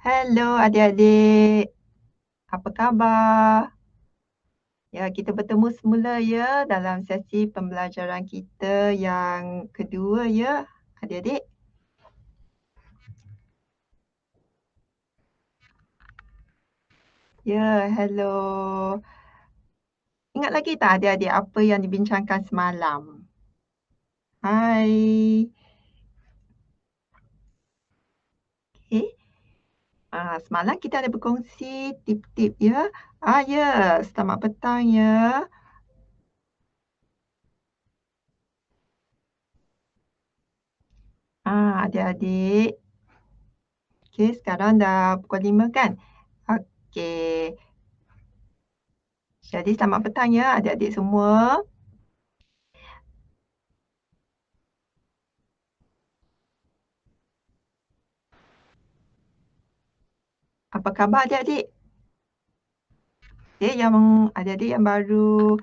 Hello adik-adik, apa khabar? Ya, kita bertemu semula ya dalam sesi pembelajaran kita yang kedua ya, adik-adik. Ya, hello. Ingat lagi tak adik-adik apa yang dibincangkan semalam? Hai. Okey. Semalam kita ada berkongsi tip-tip ya. Ya, selamat petang ya. Adik-adik. Okey, sekarang dah pukul 5 kan? Okey. Jadi selamat petang ya adik-adik semua. Apa khabar adik-adik? Yang adik-adik yang baru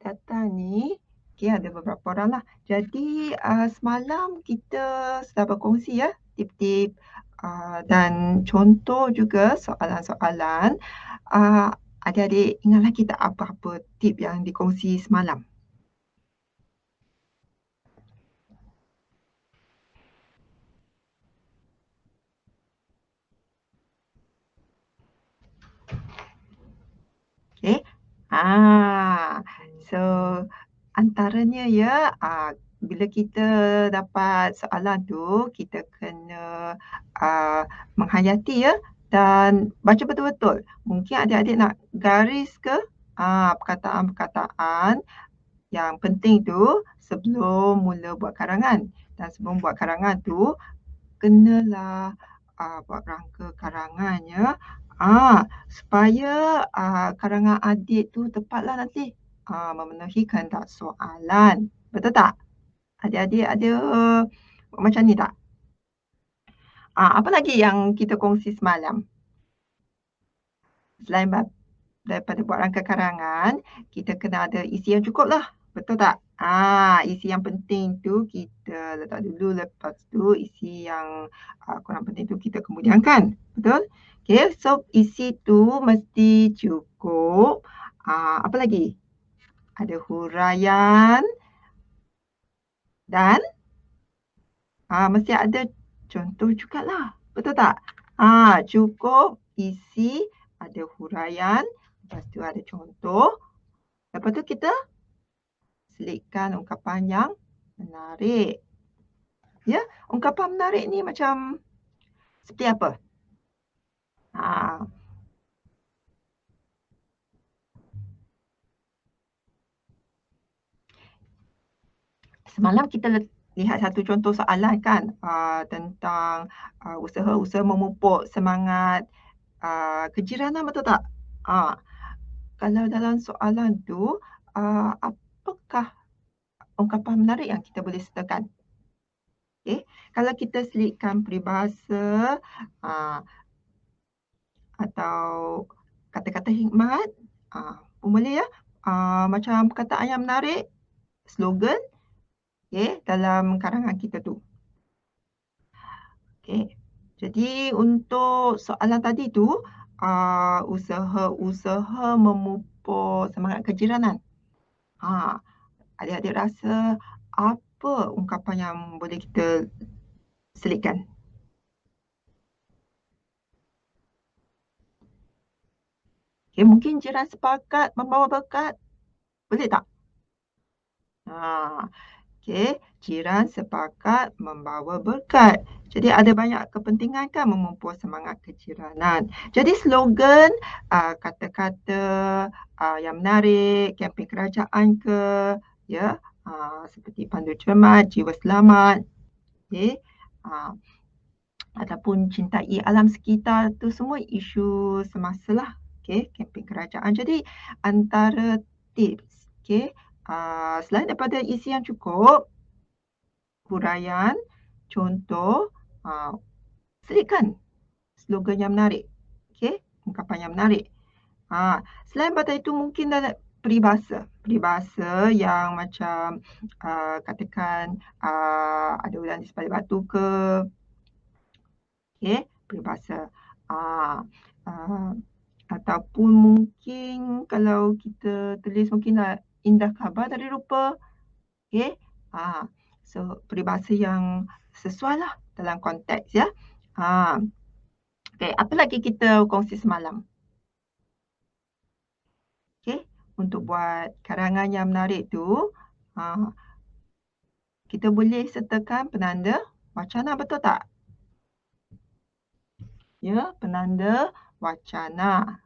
datang ni, okey ada beberapa orang lah. Jadi, semalam kita sudah berkongsi ya tip-tip, dan contoh juga soalan-soalan. Ah, Adik-adik ingat lagi tak apa-apa tip yang dikongsi semalam? Okey. Ah, so antaranya ya, bila kita dapat soalan tu, kita kena, ah, menghayati ya dan baca betul-betul. Mungkin adik-adik nak garis ke, perkataan-perkataan yang penting tu sebelum mula buat karangan. Dan sebelum buat karangan tu, kenalah, buat rangka karangannya, supaya, karangan adik tu tepatlah nanti, memenuhi kehendak soalan. Betul tak? Adik-adik ada buat macam ni tak? Apa lagi yang kita kongsi semalam? Selain daripada buat rangka karangan, kita kena ada isi yang cukup lah. Betul tak? Isi yang penting tu kita letak dulu, lepas tu isi yang kurang penting tu kita kemudiankan. Betul? Okay, so isi tu mesti cukup. Apa lagi? Ada huraian dan mesti ada contoh jugalah. Betul tak? Cukup isi, ada huraian, lepas tu ada contoh. Lepas tu kita selitkan ungkapan yang menarik. Ya, ungkapan menarik ni macam seperti apa? Ha, Semalam kita lihat satu contoh soalan kan, tentang usaha-usaha memupuk semangat kejiranan, betul tak? Ah, Kalau dalam soalan tu, apakah ungkapan menarik yang kita boleh sertakan? Okey, kalau kita selitkan peribahasa ah, atau kata-kata hikmat, pun boleh ya. Macam perkataan yang menarik, slogan, dalam karangan kita tu. Okey. Jadi untuk soalan tadi tu, usaha-usaha memupuk semangat kejiranan. Ha, Adik-adik rasa apa ungkapan yang boleh kita selitkan? Okey, mungkin jiran sepakat membawa berkat, boleh tak? Ha, okey, jiran sepakat membawa berkat. Jadi ada banyak kepentingan kan memupuk semangat kejiranan. Jadi slogan, kata-kata yang menarik, kempen kerajaan ke, ya, seperti pandu cermat, jiwa selamat, okey. Ah, Ataupun cintai alam sekitar tu semua isu semasa lah. Okey, kempen kerajaan. Jadi antara tips, okey, selain daripada isi yang cukup, huraian, contoh, ah, selitkan slogan yang menarik. Okey, ungkapan yang menarik. Selain daripada itu mungkin dalam peribahasa. Peribahasa yang macam katakan ada ular di sebalik batu ke, Okey, peribahasa. Ah, ah, ataupun mungkin kalau kita tulis mungkinlah indah khabar dari rupa. Okey. Ah, so peribahasa yang sesuai lah dalam konteks ya. Ah, okey, apa lagi kita kongsi semalam? Okey, untuk buat karangan yang menarik tu, ah, kita boleh sertakan penanda wacana, betul tak? Ya, penanda wacana.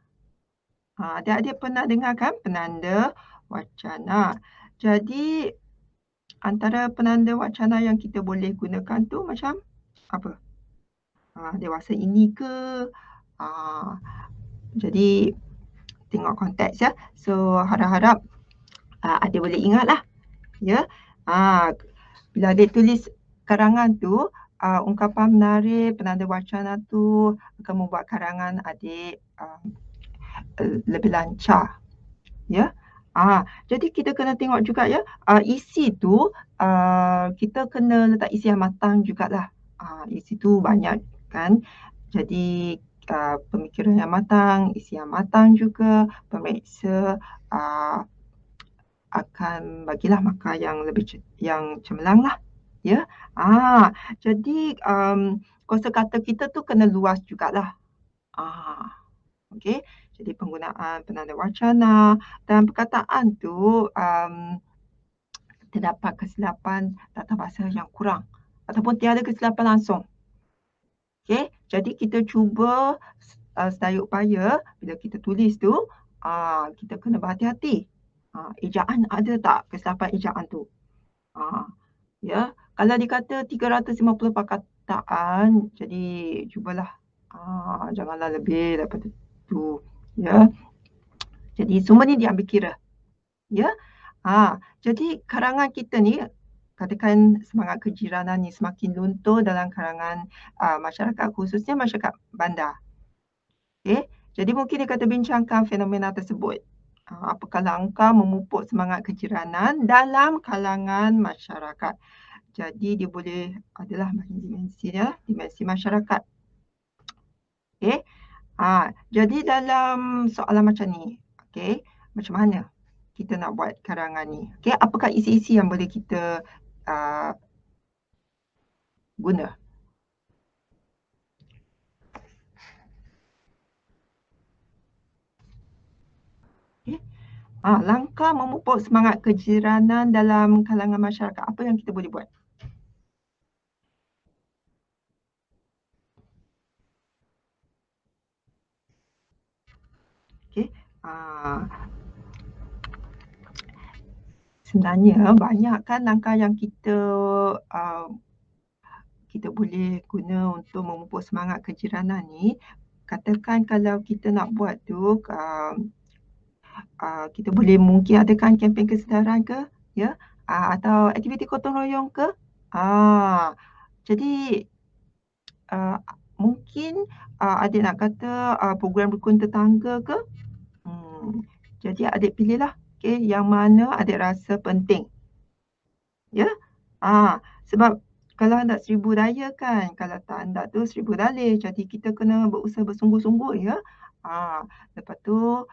Adik-adik pernah dengar kan penanda wacana. Jadi antara penanda wacana yang kita boleh gunakan tu macam apa? Dewasa ini ke? Ah, jadi tengok konteks ya. So harap-harap adik boleh ingatlah ya. Bila adik tulis karangan tu, ungkapan menarik, penanda wacana tu akan membuat karangan adik lebih lancar. Ya. Jadi kita kena tengok juga ya, isi tu kita kena letak isi yang matang jugalah. Isi tu banyak kan. Jadi pemikiran yang matang, isi yang matang juga, pemeriksa akan bagilah markah yang lebih yang cemerlang lah. Ya. Jadi kosakata kita tu kena luas jugalah. Ah. Okey, jadi penggunaan penanda wacana dan perkataan tu terdapat kesilapan tata bahasa yang kurang ataupun tiada kesilapan langsung. Okey, jadi kita cuba sedaya upaya bila kita tulis tu kita kena berhati-hati. Ejaan ada tak kesilapan ejaan tu? Ya, kalau dikata 350 perkataan, jadi cubalah janganlah lebih daripada tu. Ya. Jadi semua ni diambil kira. Ya. Jadi karangan kita ni, katakan semangat kejiranan ni semakin luntur dalam karangan masyarakat, khususnya masyarakat bandar. Okey, jadi mungkin dia kata bincangkan fenomena tersebut. Apakah langkah memupuk semangat kejiranan dalam kalangan masyarakat. Jadi dia boleh adalah dimensi ya, dimensi masyarakat. Okey. Jadi dalam soalan macam ni, okey, macam mana kita nak buat karangan ni? Okey, apakah isi-isi yang boleh kita uh, guna? Okey. Langkah memupuk semangat kejiranan dalam kalangan masyarakat. Apa yang kita boleh buat? Okey. Sebenarnya banyak kan langkah yang uh, kita boleh guna untuk memupuk semangat kejiranan ni. Katakan kalau kita nak buat tu kita boleh mungkin adakan kempen kesedaran ke, ya, atau aktiviti gotong royong ke. Jadi uh, mungkin adik nak kata program rukun tetangga ke. Jadi adik pilihlah yang mana adik rasa penting. Ya. Sebab kalau hendak seribu daya kan, kalau tak hendak tu seribu dalih. Jadi kita kena berusaha bersungguh-sungguh ya. Lepas tu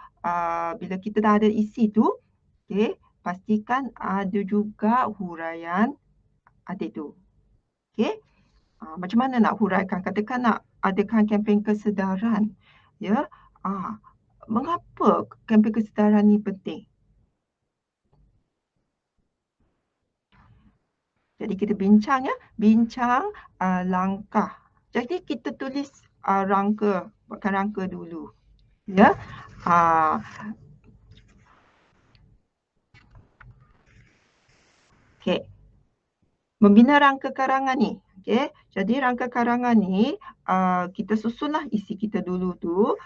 bila kita dah ada isi tu, pastikan ada juga huraian adik tu. Okey. Macam mana nak huraikan? Katakan nak adakan kempen kesedaran. Ya. Mengapa kempen kesedaran ni penting? Jadi kita bincang ya, bincang langkah. Jadi kita tulis rangka, buatkan rangka dulu. Ya. Okey. Membina rangka karangan ni. Okey. Jadi rangka karangan ni kita susunlah isi kita dulu tu.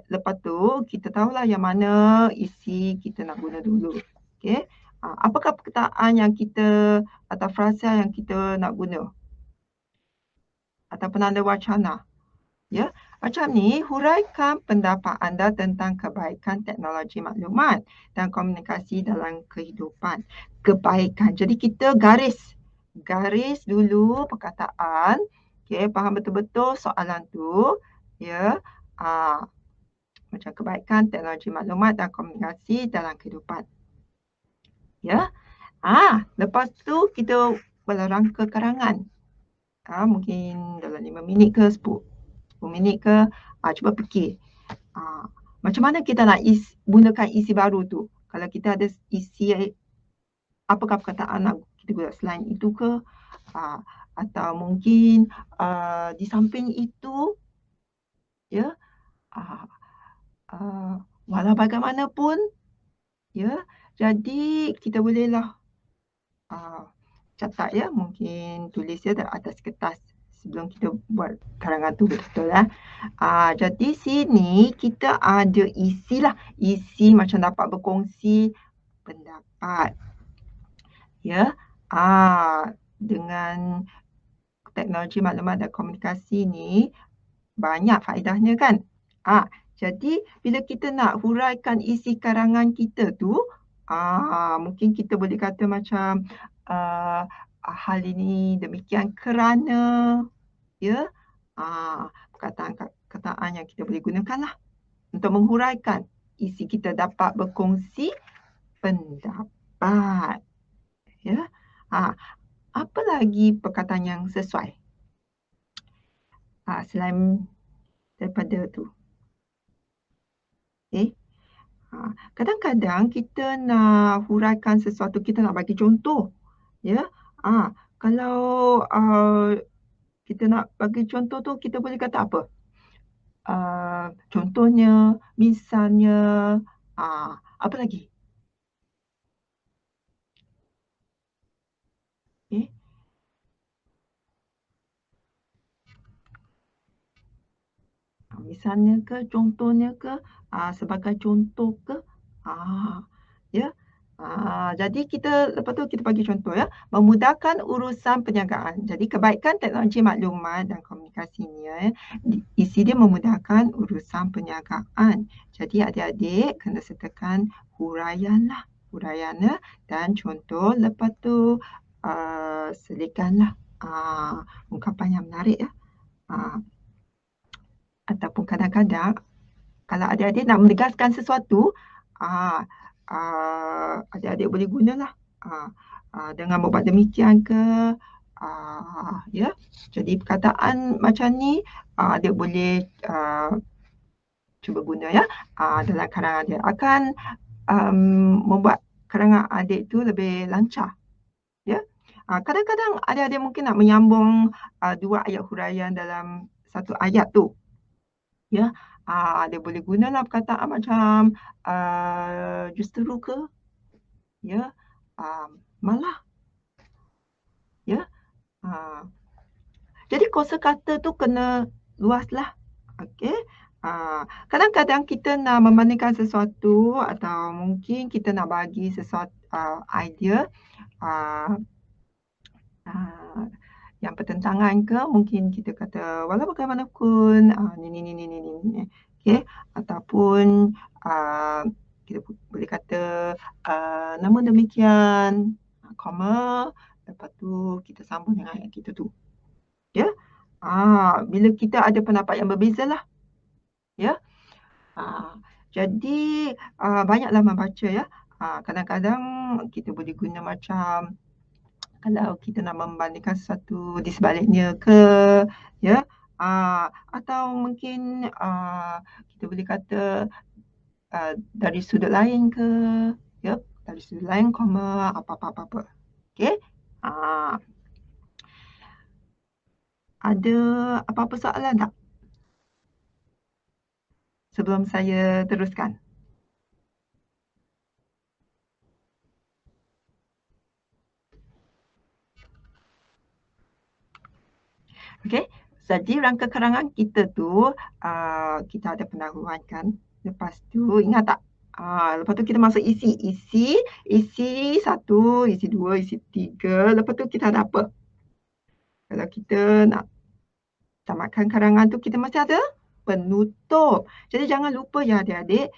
Lepas tu kita tahulah yang mana isi kita nak guna dulu. Okey. Apakah perkataan yang kita atau frasa yang kita nak guna? Atau penanda wacana. Ya, macam ni huraikan pendapat anda tentang kebaikan teknologi maklumat dan komunikasi dalam kehidupan. Kebaikan. Jadi kita garis dulu perkataan, Okey, faham betul-betul soalan tu, ya. Ah, macam kebaikan teknologi maklumat dan komunikasi dalam kehidupan, ya. Lepas tu kita berlarang ke karangan. Mungkin dalam 5 minit ke 10 minit ke, cuba fikir, macam mana kita nak gunakan isi baru tu? Kalau kita ada isi apakah perkataan nak kita guna selain itu ke? Atau mungkin, di samping itu, ya, ah, walau bagaimanapun, ya, jadi kita bolehlah catat, ya, mungkin tulis dia atas kertas sebelum kita buat karangan tu betul-betul, ya. Jadi sini kita ada isi macam dapat berkongsi pendapat, ya. Dengan teknologi maklumat dan komunikasi ni banyak faedahnya kan. Jadi bila kita nak huraikan isi karangan kita tu, mungkin kita boleh kata macam, hal ini demikian kerana, ya. Perkataan yang kita boleh gunakanlah untuk menghuraikan isi kita dapat berkongsi pendapat, ya. Apa lagi perkataan yang sesuai? Selain daripada tu. Kadang-kadang kita nak huraikan sesuatu, kita nak bagi contoh, ya. Kalau kita nak bagi contoh tu, kita boleh kata apa? Contohnya, misalnya, apa lagi? Misalnya ke, contohnya ke, sebagai contoh ke, ya. Jadi kita lepas tu kita bagi contoh, ya, memudahkan urusan perniagaan. Jadi kebaikan teknologi maklumat dan komunikasi ni, ya, isi dia memudahkan urusan perniagaan. Jadi adik-adik kena sertakan huraianlah, huraiannya dan contoh, lepas tu selitkanlah ungkapan yang menarik, ya. Ataupun kadang-kadang kalau adik-adik nak menegaskan sesuatu, adik-adik boleh gunalah dengan membuat demikian ke, ya. Jadi perkataan macam ni adik boleh cuba guna, ya, dalam karangan adik. Akan membuat karangan adik tu lebih lancar, ya. Kadang-kadang adik-adik mungkin nak menyambung 2 ayat huraian dalam satu ayat tu, ya. Dia boleh gunalah perkataan macam justeru ke, ya, malah, ya. Jadi kosakata tu kena luaslah, okey. Kadang-kadang kita nak membandingkan sesuatu atau mungkin kita nak bagi sesuatu idea yang bertentangan ke, mungkin kita kata walau bagaimanapun ni, okey. Ataupun kita boleh kata namun demikian, koma, lepas tu kita sambung dengan ayat kita tu, ya. Bila kita ada pendapat yang berbezalah, ya. Jadi banyaklah membaca, ya. Kadang-kadang kita boleh guna macam kalau kita nak membandingkan sesuatu di sebaliknya ke, ya. Atau mungkin kita boleh kata dari sudut lain ke, ya. Dari sudut lain, koma, apa-apa. Okey. Ada apa-apa soalan tak? Sebelum saya teruskan. Okey. Jadi rangka karangan kita tu kita ada pendahuluan kan. Lepas tu ingat tak? Lepas tu kita masuk isi. Isi 1, isi 2, isi 3. Lepas tu kita ada apa? Kalau kita nak tamatkan karangan tu, kita mesti ada penutup. Jadi jangan lupa ya adik-adik,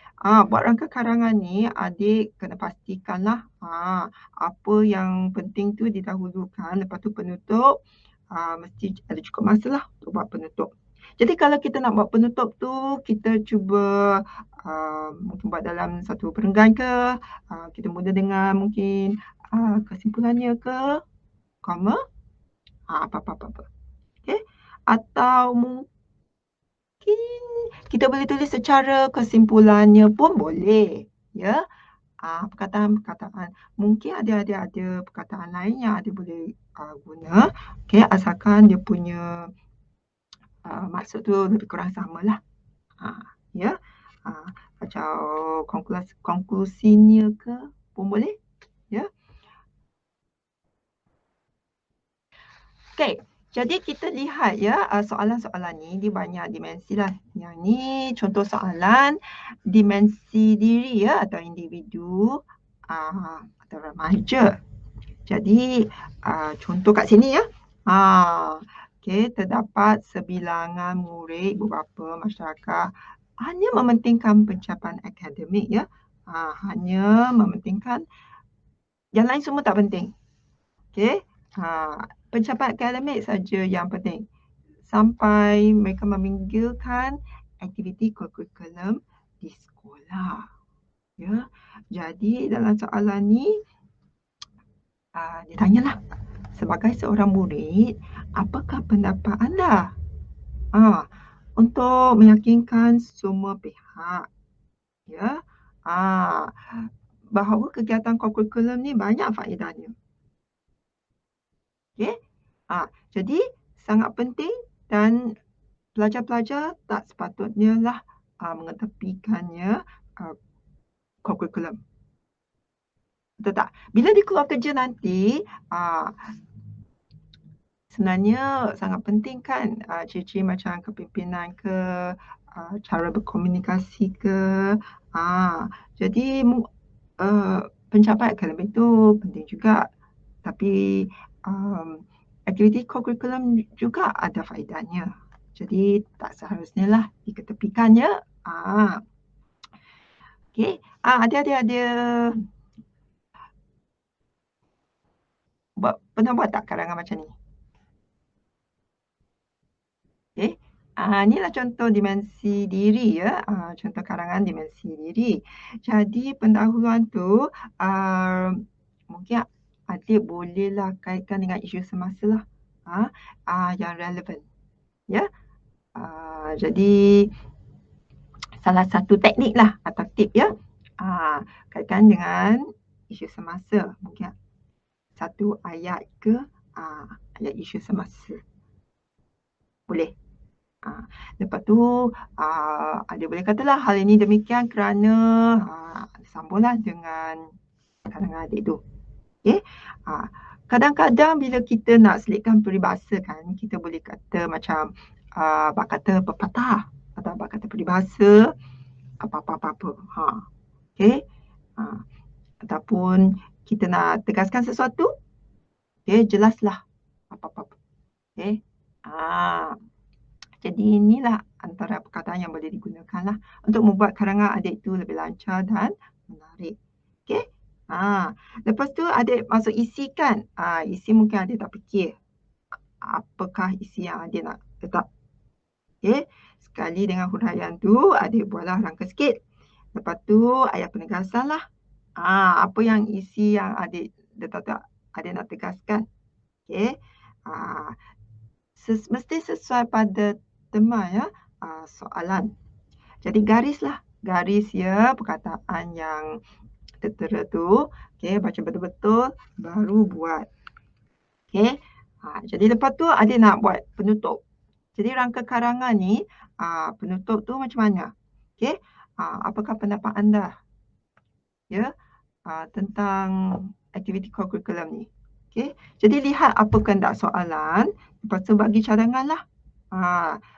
buat rangka karangan ni adik kena pastikanlah apa yang penting tu didahulukan, lepas tu penutup, mesti ada cukup masa lah untuk buat penutup. Jadi kalau kita nak buat penutup tu, kita cuba mungkin buat dalam satu perenggan ke, kita mula dengan mungkin kesimpulannya ke, koma, apa-apa. Okay? Atau mungkin kita boleh tulis secara kesimpulannya pun boleh. Ya, perkataan-perkataan. Mungkin ada perkataan lain yang ada boleh guna. Okay, asalkan dia punya maksud tu lebih kurang sama lah. Ya, macam konklusinya ke pun boleh. Ya. Okay, jadi kita lihat ya soalan-soalan ni dia banyak dimensi lah. Yang ni contoh soalan dimensi diri ya atau individu atau remaja. Jadi contoh kat sini ya. Okay, terdapat sebilangan murid beberapa masyarakat hanya mementingkan pencapaian akademik ya. Hanya mementingkan, yang lain semua tak penting. Okay, pencapaian akademik saja yang penting. Sampai mereka meminggirkan aktiviti kurikulum di sekolah. Ya, jadi dalam soalan ni dia tanyalah, sebagai seorang murid, apakah pendapat anda untuk meyakinkan semua pihak ya bahawa kegiatan kurikulum ni banyak faedahnya. Okay? Jadi sangat penting dan pelajar-pelajar tak sepatutnya lah mengetepikannya kurikulum. Betul tak? Bila dia keluar kerja nanti, sebenarnya sangat penting kan ciri-ciri macam kepimpinan ke, cara berkomunikasi ke. Jadi pencapaian akademik tu penting juga. Tapi aktiviti kurikulum juga ada faedahnya. Jadi tak seharusnya lah diketepikannya. Okay. Ada pernah buat tak karangan macam ni? Okay. Inilah contoh dimensi diri ya. Contoh karangan dimensi diri. Jadi pendahuluan tu mungkin adik bolehlah kaitkan dengan isu semasa lah. Yang relevan. Ya. Jadi salah satu teknik lah atau tip ya. Kaitkan dengan isu semasa. Mungkin satu ayat ke ayat isu semasa. Boleh. Lepas tu ada boleh katalah hal ini demikian kerana sambunglah dengan karangan adik tu. Okay? Kadang-kadang bila kita nak selitkan peribahasa kan, kita boleh kata macam bak kata pepatah atau bak kata peribahasa apa-apa. Okay? Ataupun kita nak tegaskan sesuatu, okay, jelaslah apa-apa. Okay? Jadi inilah antara perkataan yang boleh digunakan lah untuk membuat karangan adik tu lebih lancar dan menarik. Okay? Lepas tu adik masuk isi kan. Isi mungkin adik tak fikir apakah isi yang adik nak letak. Okay? Sekali dengan huraian tu adik buatlah rangka sikit. Lepas tu ayat penegasan lah. Apa yang isi yang adik nak tegaskan. Okay? Mesti sesuai pada tema ya soalan. Jadi garis ya perkataan yang tertera tu. Okay, baca betul-betul baru buat. Okay. Jadi lepas tu adik nak buat penutup. Jadi rangka karangan ni penutup tu macam mana? Okay. Apakah pendapat anda ya tentang aktiviti kurikulum ni? Okay. Jadi lihat apa kehendak soalan. Lepas tu bagi cadangan lah.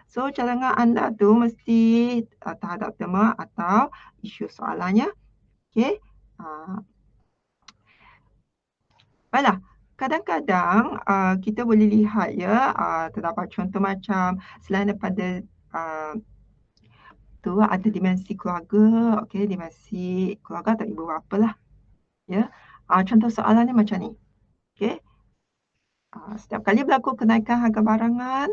So cadangan anda tu mesti terhadap tema atau isu soalannya. Okay. Baiklah. Kadang-kadang kita boleh lihat ya terdapat contoh macam selain daripada tu ada dimensi keluarga. Okay, dimensi keluarga atau ibu bapa lah. Ya. Contoh soalan ni macam ni. Okay. Setiap kali berlaku kenaikan harga barangan,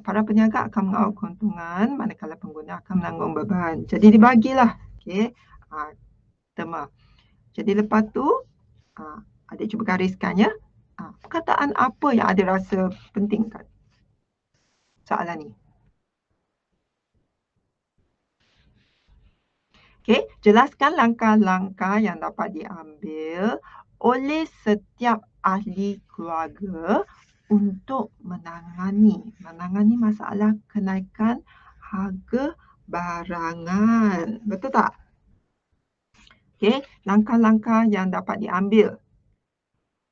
para peniaga akan mengaut keuntungan manakala pengguna akan menanggung beban. Jadi dibagilah, okey, terma. Jadi lepas tu, adik cuba gariskan ya. Perkataan apa yang adik rasa penting kat soalan ni? Okey, jelaskan langkah-langkah yang dapat diambil oleh setiap ahli keluarga untuk menangani masalah kenaikan harga barangan. Betul tak? Okey, langkah-langkah yang dapat diambil.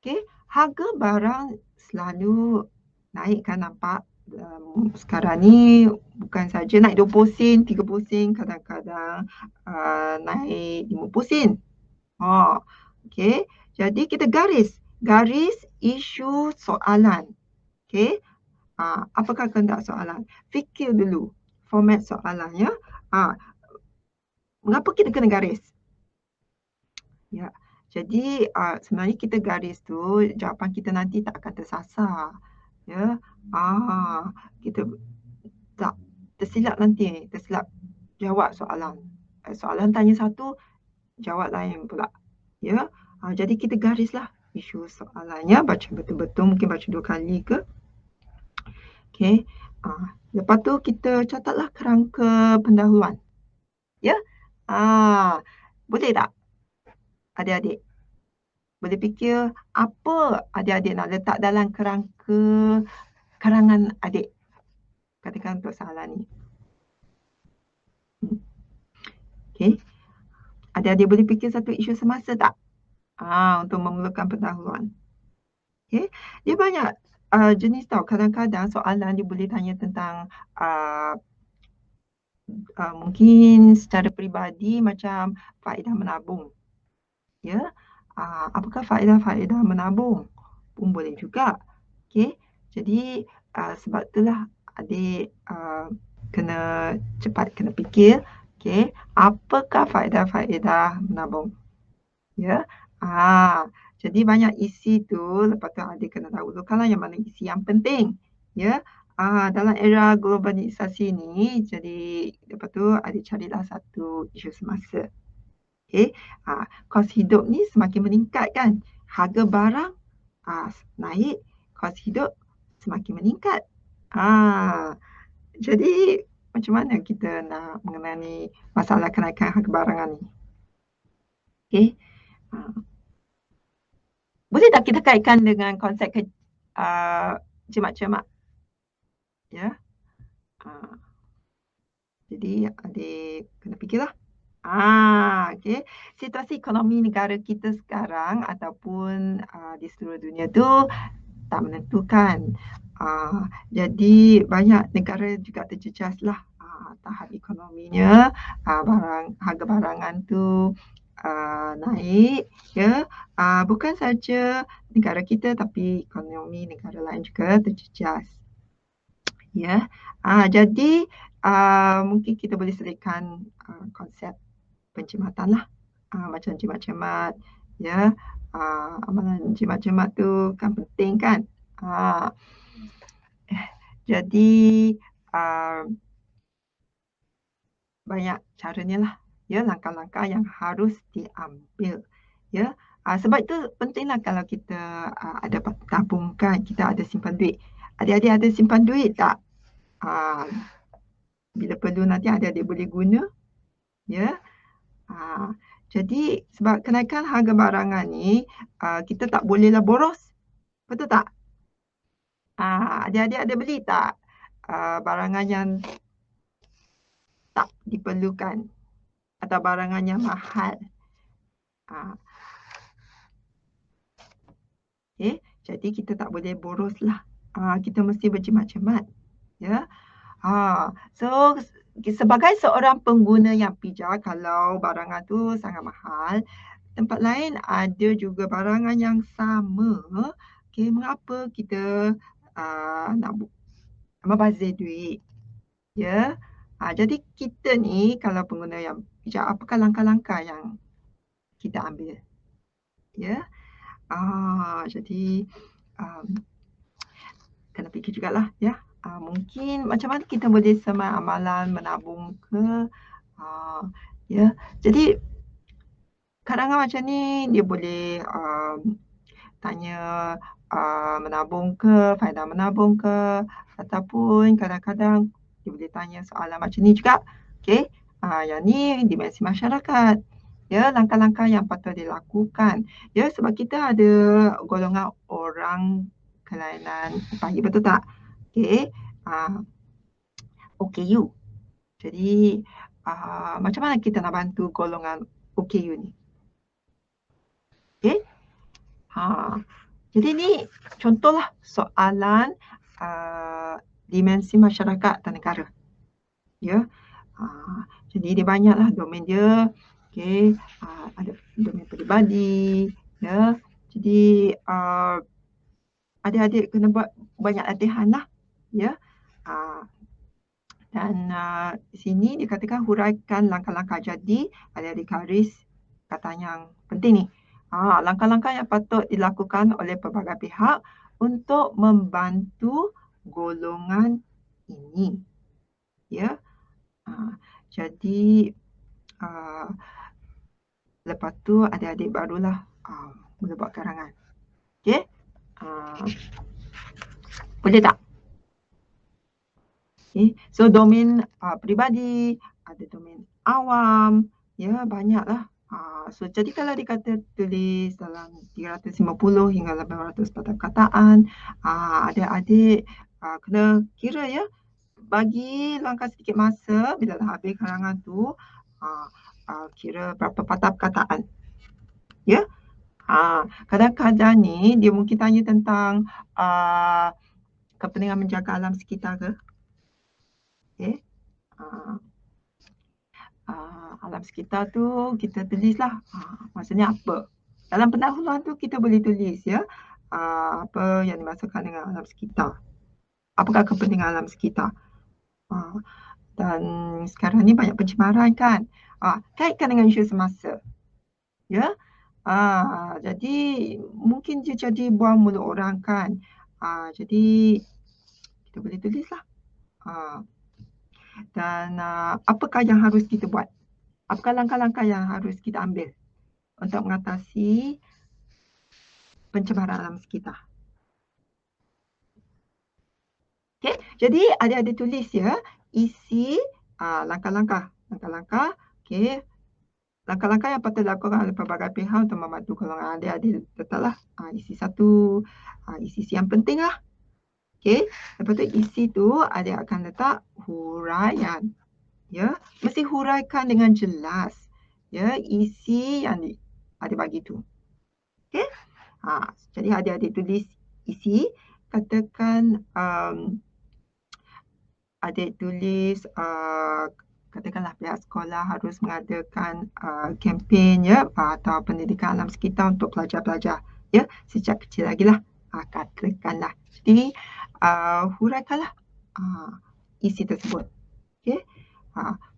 Okey, harga barang selalu naik kan, nampak sekarang ni bukan saja naik 20 sen, 30 sen, kadang-kadang naik 50 sen. Okey, jadi kita garis isu soalan. Okey, apakah kehendak soalan? Fikir dulu format soalannya. Mengapa kita kena garis? Ya, jadi sebenarnya kita garis tu jawapan kita nanti tak akan tersasar. Ya, kita tak tersilap nanti, tersilap jawab soalan. Soalan tanya satu, jawab lain pula. Ya, jadi kita garislah isu soalannya, baca betul-betul, mungkin baca 2 kali ke. Okey. Lepas tu kita catatlah kerangka pendahuluan. Ya. Boleh tak adik-adik? Boleh fikir apa adik-adik nak letak dalam kerangka karangan adik? Katakan untuk soalan ni. Okey. Adik-adik boleh fikir satu isu semasa tak? Untuk memerlukan pendahuluan. Okey. Dia banyak jenis tau. Kadang-kadang soalan dia boleh tanya tentang mungkin secara peribadi macam faedah menabung. Ya. Apakah faedah-faedah menabung? Pun boleh juga. Okey. Jadi sebab itulah adik kena cepat kena fikir. Okey. Apakah faedah-faedah menabung? Ya. Jadi banyak isi tu, lepas tu adik kena tahu dulu yang mana isi yang penting. Ya. Dalam era globalisasi ni, jadi lepas tu adik carilah satu isu semasa. Okey. Kos hidup ni semakin meningkat kan. Harga barang naik, kos hidup semakin meningkat. Jadi macam mana kita nak mengenai masalah kenaikan harga barangan ni? Okey. Boleh tak kita kaitkan dengan konsep jimat-cermat? Ya. Jadi adik kena fikirlah. Okey. Situasi ekonomi negara kita sekarang ataupun di seluruh dunia tu tak menentukan. Jadi banyak negara juga terjejaslah tahap ekonominya, harga barangan tu naik, ya. Bukan saja negara kita tapi ekonomi negara lain juga terjejas. Ya. Jadi mungkin kita boleh selitkan konsep penjimatanlah. Macam jimat-cermat, ya. Amalan jimat-cermat tu kan penting kan. Jadi banyak caranya lah, ya, langkah-langkah yang harus diambil. Ya. Sebab itu pentinglah kalau kita ada tabungkan, kita ada simpan duit. Adik-adik ada simpan duit tak? Bila perlu nanti adik-adik boleh guna. Ya. Jadi sebab kenaikan harga barangan ni kita tak bolehlah boros. Betul tak? Adik-adik ada beli tak barangan yang tak diperlukan atau barangan yang mahal? Okey, jadi kita tak boleh boroslah. Kita mesti berjimat-jimat. Ya. So sebagai seorang pengguna yang bijak, kalau barangan tu sangat mahal, tempat lain ada juga barangan yang sama. Okey, mengapa kita nak membazir duit? Ya. Jadi kita ni kalau pengguna yang bijak, apakah langkah-langkah yang kita ambil? Ya. Jadi kena fikir jugalah ya. Mungkin macam mana kita boleh semai amalan menabung ke, ya. Jadi kadang-kadang macam ni dia boleh tanya menabung ke, faedah menabung ke, ataupun kadang-kadang dia boleh tanya soalan macam ni juga. Okey, yang ni dimensi masyarakat. Ya, langkah-langkah yang patut dilakukan. Ya, sebab kita ada golongan orang kelainan upaya, betul tak? Okey, ah, OKU. Jadi, macam mana kita nak bantu golongan OKU ni? Okey. Jadi ni contohlah soalan dimensi masyarakat dan negara. Ya. Jadi dia banyaklah domain dia. Okey, ada domain peribadi, ya. Jadi adik-adik kena buat banyak latihan lah, ya. Dan di sini dikatakan huraikan langkah-langkah. Jadi ada garis kata yang penting ni. Langkah-langkah yang patut dilakukan oleh pelbagai pihak untuk membantu golongan ini. Ya. Jadi lepas tu adik-adik barulah mula buat karangan. Okey? Boleh tak? Okay. So domain peribadi, ada domain awam, ya banyaklah. So jadi kalau dikata tulis dalam 350 hingga 800 perkataan, adik-adik kena kira ya, bagi langkah sedikit masa bila dah habis karangan tu, kira berapa patah perkataan. Ya. Kadang-kadang ni dia mungkin tanya tentang kepentingan menjaga alam sekitar ke. Okay. Alam sekitar tu kita tulislah maksudnya apa. Dalam pendahuluan tu kita boleh tulis ya, apa yang dimaksudkan dengan alam sekitar. Apakah kepentingan alam sekitar. Dan sekarang ni banyak pencemaran kan. Kaitkan dengan isu semasa. Ya. Jadi mungkin dia jadi buang mulut orang kan. Jadi kita boleh tulislah. Dan apakah yang harus kita buat? Apakah langkah-langkah yang harus kita ambil untuk mengatasi pencemaran alam sekitar? Okey, jadi adik-adik tulis ya, isi langkah-langkah. Okey. Langkah-langkah yang patut dilakukan oleh pelbagai pihak untuk membantu golongan adik-adik letaklah isi satu, isi yang penting lah. Okey, lepas tu isi tu adik akan letak huraian. Ya, mesti huraikan dengan jelas. Ya, isi yang adik bagi tu. Okey? Jadi adik-adik tulis isi, katakan adik tulis katakanlah pihak sekolah harus mengadakan kempen ya atau pendidikan alam sekitar untuk pelajar-pelajar ya sejak kecil lagi lah. Katakanlah. Jadi huraikanlah isi tersebut. Okey?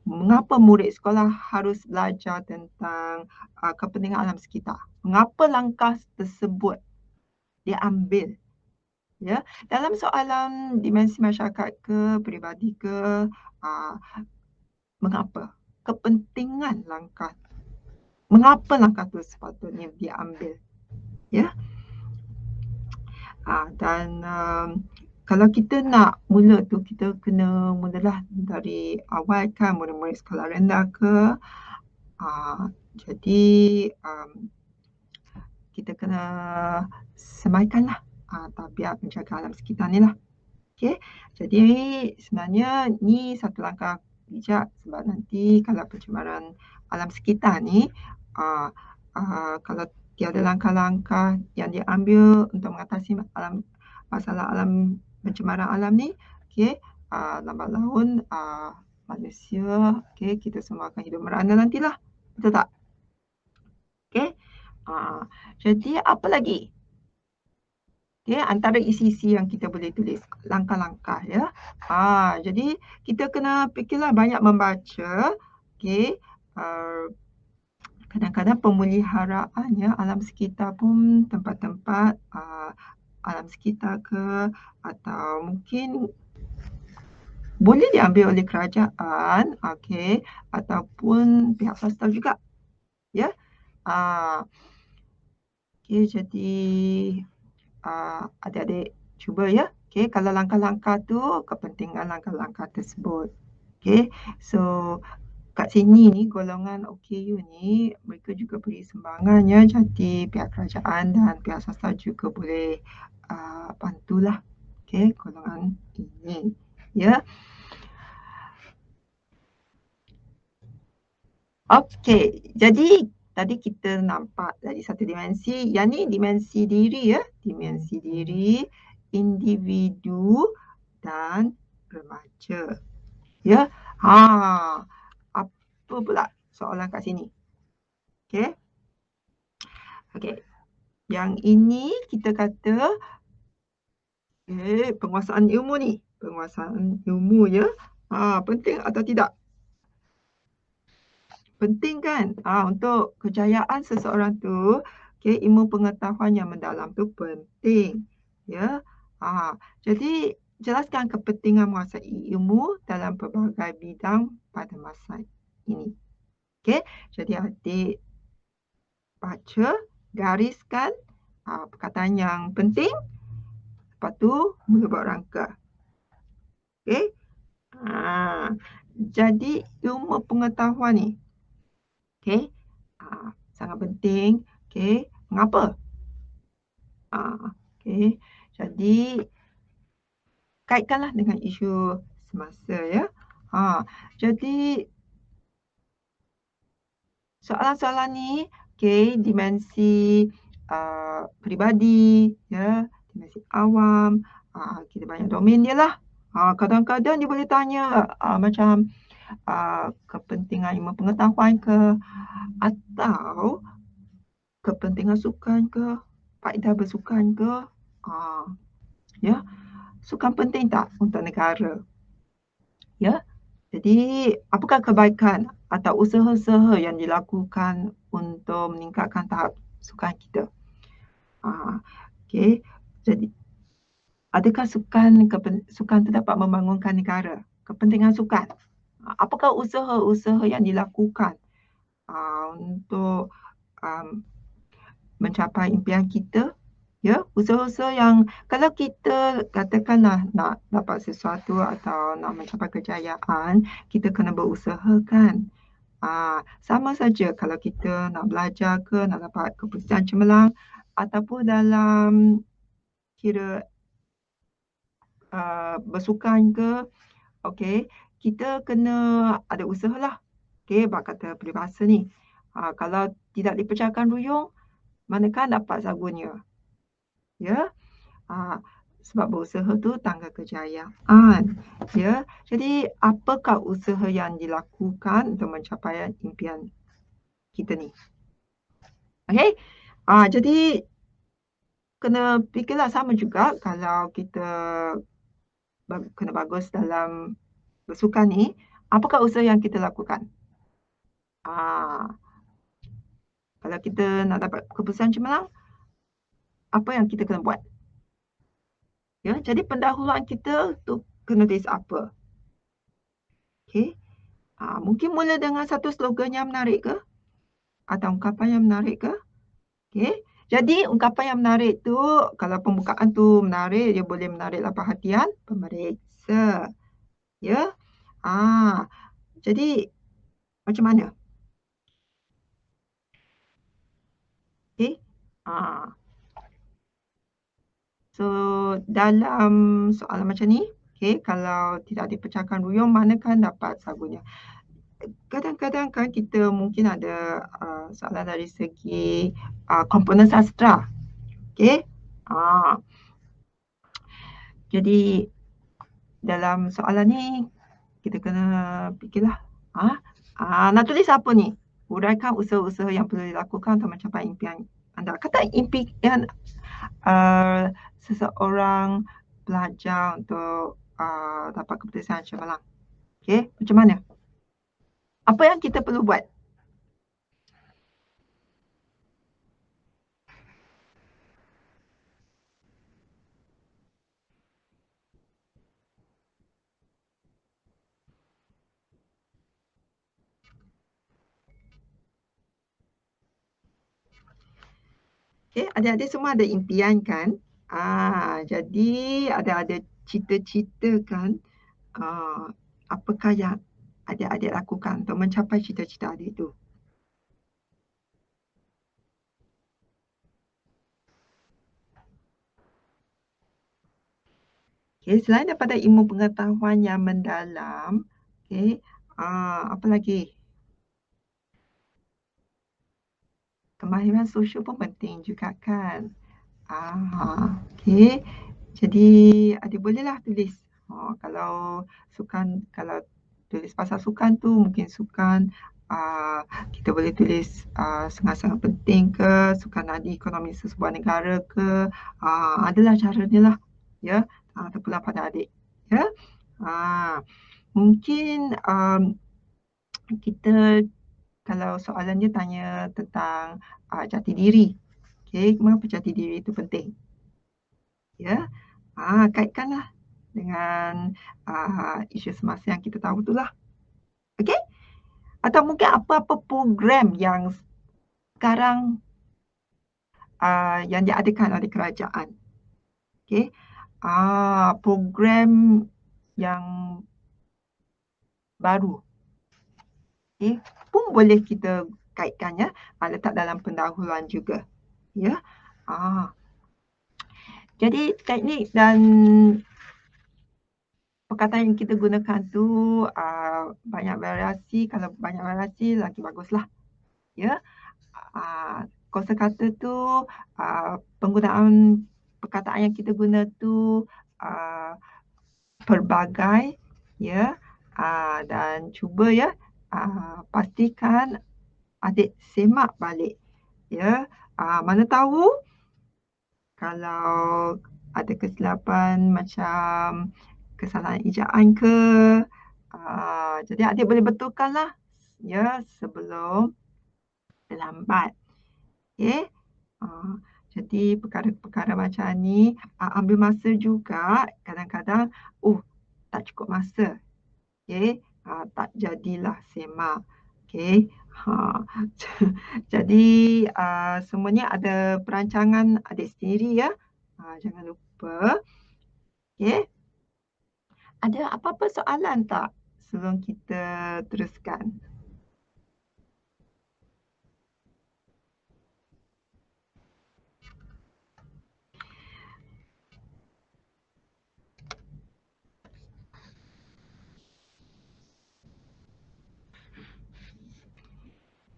Mengapa murid sekolah harus belajar tentang kepentingan alam sekitar? Mengapa langkah tersebut diambil? Ya, dalam soalan dimensi masyarakat ke, peribadi ke, mengapa? Kepentingan langkah. Mengapa langkah itu sepatutnya diambil? Ya. Dan kalau kita nak mula tu, kita kena mulalah dari awal kan, murid-murid sekolah rendah ke. Jadi kita kena semaikanlah tabiat menjaga alam sekitar ni lah. Okey. Jadi sebenarnya ni satu langkah bijak sebab nanti kalau pencemaran alam sekitar ni kalau tiada langkah-langkah yang diambil untuk mengatasi masalah alam pencemaran alam ni, okey, lambat laun manusia, okey, kita semua akan hidup merana nantilah. Betul tak? Okey. Jadi apa lagi? Okay, antara isi-isi yang kita boleh tulis langkah-langkah ya. Jadi kita kena fikirlah banyak membaca. Okay. Kadang-kadang pemeliharaan ya alam sekitar pun tempat-tempat alam sekitar ke, atau mungkin boleh diambil oleh kerajaan, okey, ataupun pihak swasta juga, ya. Okey, jadi adik-adik cuba ya. Okey, kalau langkah-langkah tu, kepentingan langkah-langkah tersebut. Okey, so kat sini ni golongan OKU ni mereka juga beri sumbangan ya, jadi pihak kerajaan dan pihak swasta juga boleh bantulah. Okey, golongan ini ya. Okey, jadi tadi kita nampak dari satu dimensi, yang ni dimensi diri ya, dimensi diri, individu dan remaja. Ya. Apa pula soalan kat sini? Okey. Okey. Yang ini kita kata penguasaan ilmu ni. Penguasaan ilmu ya. Penting atau tidak? Penting kan? Untuk kejayaan seseorang tu, ilmu pengetahuan yang mendalam tu penting. Ya. Jadi jelaskan kepentingan menguasai ilmu dalam pelbagai bidang pada masa ini. Okey. Jadi adik baca, gariskan perkataan yang penting, lepas tu mula buat rangka. Okey. Jadi ilmu pengetahuan ni, okey, sangat penting. Okey, mengapa? Okey, jadi kaitkanlah dengan isu semasa ya. Jadi soalan-soalan ni, okey, dimensi peribadi, ya, dimensi awam, kita banyak domain dia lah. Kadang-kadang dia boleh tanya macam kepentingan ilmu pengetahuan ke, atau kepentingan sukan ke, faedah bersukan ke. Ya, sukan penting tak untuk negara? Ya, jadi apakah kebaikan atau usaha-usaha yang dilakukan untuk meningkatkan tahap sukan kita? Okey, jadi adakah sukan itu dapat membangunkan negara? Kepentingan sukan. Apakah usaha-usaha yang dilakukan untuk mencapai impian kita? Ya, usaha-usaha yang kalau kita katakanlah nak dapat sesuatu atau nak mencapai kejayaan, kita kena berusaha kan. Sama saja kalau kita nak belajar ke, nak dapat keputusan cemerlang ataupun dalam kira bersukan ke, okey, kita kena ada usahalah. Okey, bab kata peribahasa ni. Kalau tidak dipecahkan ruyung, manakah dapat sabunnya? Ya. Sebab berusaha tu tangga kejayaan. Ya. Jadi apakah usaha yang dilakukan untuk mencapai impian kita ni? Okey. Jadi kena fikirlah sama juga kalau kita kena bagus dalam bersukan ni, apakah usaha yang kita lakukan? Kalau kita nak dapat keputusan cemerlang, apa yang kita kena buat? Ya, jadi pendahuluan kita tu kena tulis apa? Okey. Mungkin mula dengan satu slogan yang menarik ke? Atau ungkapan yang menarik ke? Okey. Jadi ungkapan yang menarik tu, kalau pembukaan tu menarik, dia boleh menariklah perhatian pemeriksa. Ya. Jadi macam mana? Okey. So dalam soalan macam ni, kalau tidak dipecahkan ruyung, manakah dapat sabunnya? Kadang-kadang kan kita mungkin ada soalan dari segi komponen sastra. Okey. Jadi dalam soalan ni kita kena fikirlah. Nak tulis apa ni? Huraikan usaha-usaha yang perlu dilakukan untuk mencapai impian anda. Kata impian seseorang pelajar untuk dapat keputusan cemerlang. Okey, macam mana? Apa yang kita perlu buat? Okey, adik-adik semua ada impian kan? Jadi ada cita-cita kan? Apakah yang adik-adik lakukan untuk mencapai cita-cita adik itu? Okey, selain daripada ilmu pengetahuan yang mendalam, okey, apa lagi? Kemahiran sosial pun penting juga kan? Okey. Jadi adik bolehlah tulis. Kalau tulis pasal sukan tu mungkin sukan, kita boleh tulis, sangat-sangat penting ke, sukan nadi ekonomi sesebuah negara ke, adalah caranya lah, ya, terpulang pada adik, ya. Ah, Mungkin, kita kalau soalannya tanya tentang, jati diri, okey, mengapa jati diri itu penting? Ya, kaitkanlah dengan, isu semasa yang kita tahu itulah, okey? Atau mungkin apa-apa program yang sekarang, yang diadakan oleh kerajaan, okey? Program yang baru, okey, pun boleh kita kaitkan ya, letak dalam pendahuluan juga, ya. Ah, jadi teknik dan perkataan yang kita gunakan tu, banyak variasi, kalau banyak variasi lagi baguslah, ya. Kosakata tu, penggunaan perkataan yang kita guna tu, ah, pelbagai, ya, dan cuba ya, pastikan adik semak balik, ya. Mana tahu kalau ada kesilapan macam kesalahan ejaan ke, jadi adik boleh betulkanlah, ya, sebelum terlambat. Okey. Ah, jadi perkara-perkara macam ni, ambil masa juga. Kadang-kadang, tak cukup masa. Okey. Tak jadilah semak. Okey. Ha. Jadi, semuanya ada perancangan adik sendiri ya. Jangan lupa. Okey. Ada apa-apa soalan tak sebelum kita teruskan?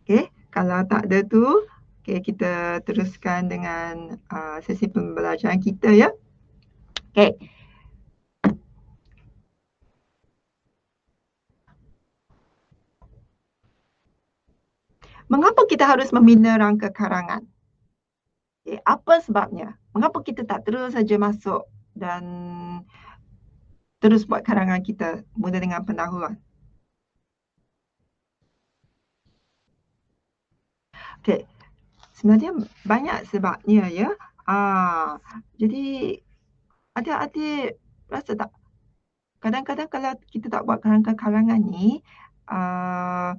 Okey, kalau tak ada tu, okey kita teruskan dengan, sesi pembelajaran kita ya. Okey. Mengapa kita harus membina rangka karangan? Apa sebabnya? Mengapa kita tak terus saja masuk dan terus buat karangan kita mula dengan pendahuluan? Okey, sebenarnya banyak sebabnya ya. Jadi adik-adik rasa tak, kadang-kadang kalau kita tak buat rangka karangan ni, ah,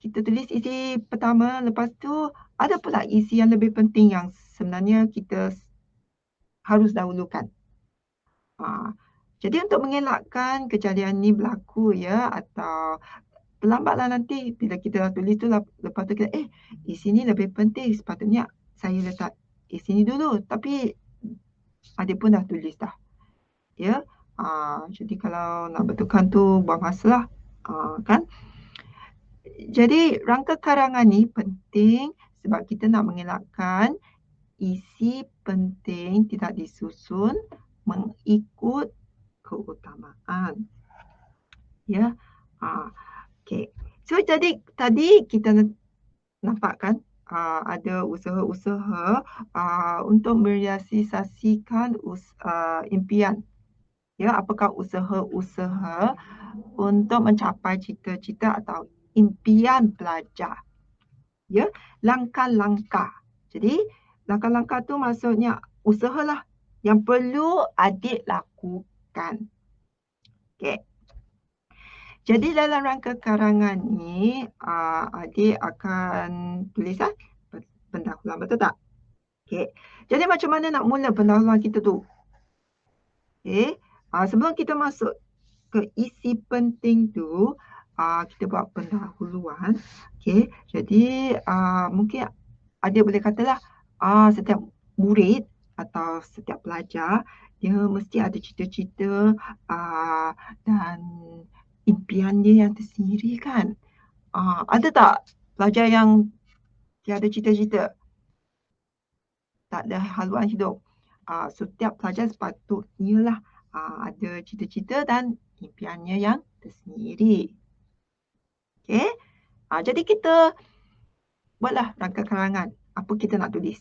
kita tulis isi pertama, lepas tu ada pula isi yang lebih penting yang sebenarnya kita harus dahulukan. Ha, jadi untuk mengelakkan kejadian ni berlaku ya, atau terlambatlah nanti bila kita dah tulis tu lepas tu kita, isi ni lebih penting, sepatutnya saya letak isi ni dulu, tapi adik pun dah tulis dah, ya. Jadi kalau nak betulkan tu buang masa lah, kan. Jadi rangka karangan ni penting sebab kita nak mengelakkan isi penting tidak disusun mengikut keutamaan. Ya. Okey. So jadi tadi kita nampak kan, ada usaha-usaha, untuk merealisasikan impian. Ya, apakah usaha-usaha untuk mencapai cita-cita atau impian pelajar. Ya, langkah-langkah. Jadi, langkah-langkah tu maksudnya usahalah yang perlu adik lakukan. Okey. Jadi dalam rangka karangan ni, adik akan tulis pendahuluan, betul tak? Okey. Jadi macam mana nak mula pendahuluan kita tu? Okey. Sebelum kita masuk ke isi penting tu, kita buat pendahuluan. Okey. Jadi, mungkin ada boleh katalah, setiap murid atau setiap pelajar, dia mesti ada cita-cita, dan impian dia yang tersendiri kan? Ada tak pelajar yang tiada cita-cita? Tak ada haluan hidup? Setiap pelajar sepatutnya lah, ada cita-cita dan impiannya yang tersendiri. Okey? Jadi kita buatlah rangka karangan apa kita nak tulis.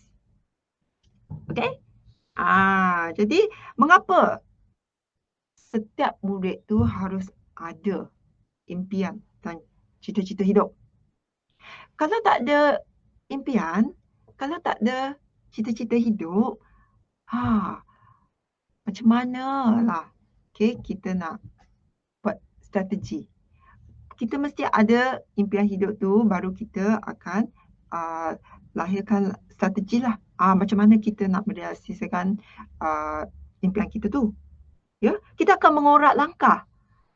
Okey? Jadi mengapa setiap murid tu harus ada impian dan cita-cita hidup? Kalau tak ada impian, kalau tak ada cita-cita hidup, ha, macam manalah kita nak buat strategi. Kita mesti ada impian hidup tu baru kita akan lahirkan strategi lah. Macam mana kita nak merealisasikan impian kita tu. Ya, kita akan mengorak langkah.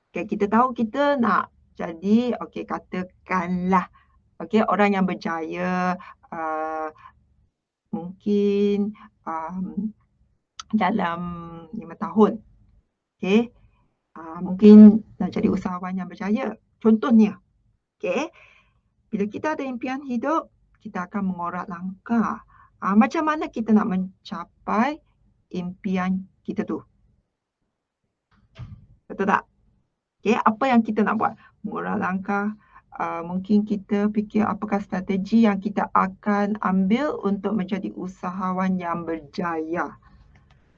Kita tahu kita nak jadi, katakanlah, orang yang berjaya mungkin dalam 5 tahun. Mungkin nak jadi usahawan yang berjaya. Contohnya, bila kita ada impian hidup, kita akan mengorak langkah. Macam mana kita nak mencapai impian kita tu? Betul tak? Apa yang kita nak buat? Mengorak langkah. Mungkin kita fikir apakah strategi yang kita akan ambil untuk menjadi usahawan yang berjaya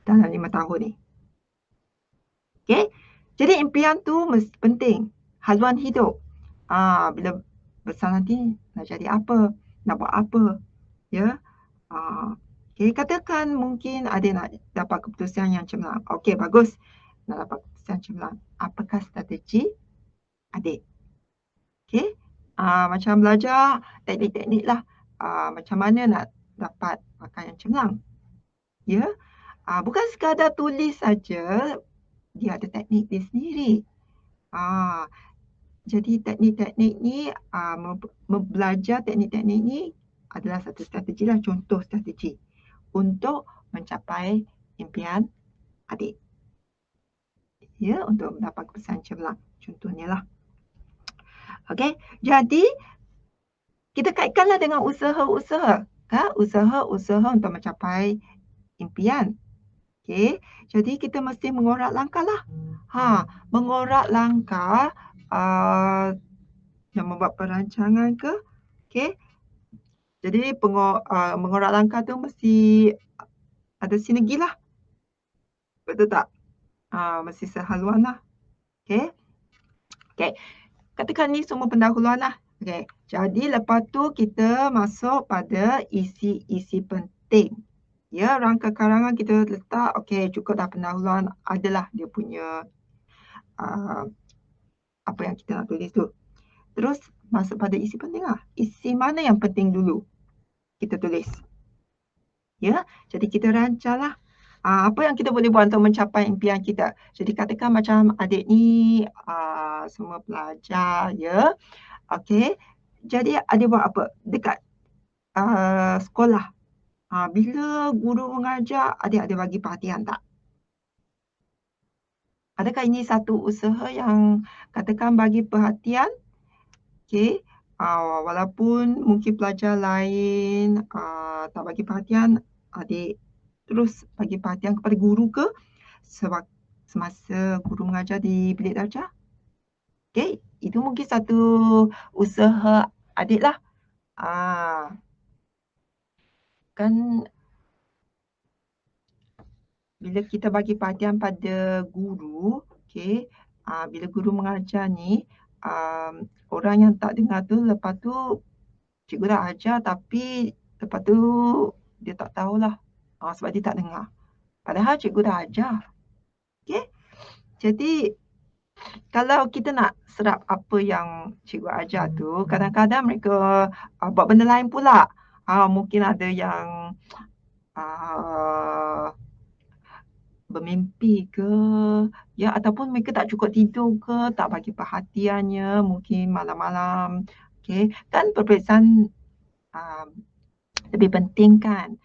dalam 5 tahun ni. Jadi impian tu penting. Haluan hidup. Bila besar nanti nak jadi apa? Nak buat apa? Ya. Katakan mungkin adik nak dapat keputusan yang cemerlang. Okey, bagus. Nak dapat keputusan cemerlang. Apakah strategi adik? Macam belajar teknik-teknik lah. Macam mana nak dapat makan yang cemerlang. Ya. Bukan sekadar tulis saja, dia ada teknik dia sendiri. Jadi teknik-teknik ni, belajar teknik-teknik ni adalah satu strategi lah, contoh strategi untuk mencapai impian adik. Ya, untuk mendapat keputusan cemerlang. Contohnya lah. Okey, jadi kita kaitkanlah dengan usaha-usaha. Usaha-usaha untuk mencapai impian. Jadi kita mesti mengorak langkah lah. Mengorak langkah yang membuat perancangan ke. Jadi mengorak langkah tu mesti ada sinergi lah. Betul tak? Mesti sehaluan lah. Katakan ni semua pendahuluan lah. Jadi lepas tu kita masuk pada isi-isi penting. Ya, rangka karangan kita letak, cukup dah pendahuluan, adalah dia punya apa yang kita nak tulis tu. Terus masuk pada isi penting lah. Isi mana yang penting dulu kita tulis. Ya, jadi kita rancang lah. Apa yang kita boleh buat untuk mencapai impian kita. Jadi katakan macam adik ni semua pelajar, ya. Jadi adik buat apa? Dekat sekolah. Bila guru mengajar, adik ada bagi perhatian tak? Adakah ini satu usaha yang katakan bagi perhatian? Walaupun mungkin pelajar lain tak bagi perhatian, adik terus bagi perhatian kepada guru ke semasa guru mengajar di bilik darjah? Itu mungkin satu usaha adik lah. Kan bila kita bagi perhatian pada guru, bila guru mengajar ni, orang yang tak dengar tu, lepas tu cikgu dah ajar tapi lepas tu dia tak tahulah sebab dia tak dengar. Padahal cikgu dah ajar. Jadi kalau kita nak serap apa yang cikgu ajar tu, kadang-kadang mereka buat benda lain pula. Mungkin ada yang uh, bermimpi ke, ya, ataupun mereka tak cukup tidur ke, tak bagi perhatiannya, mungkin malam-malam. Okey, kan peperiksaan uh, lebih penting kan.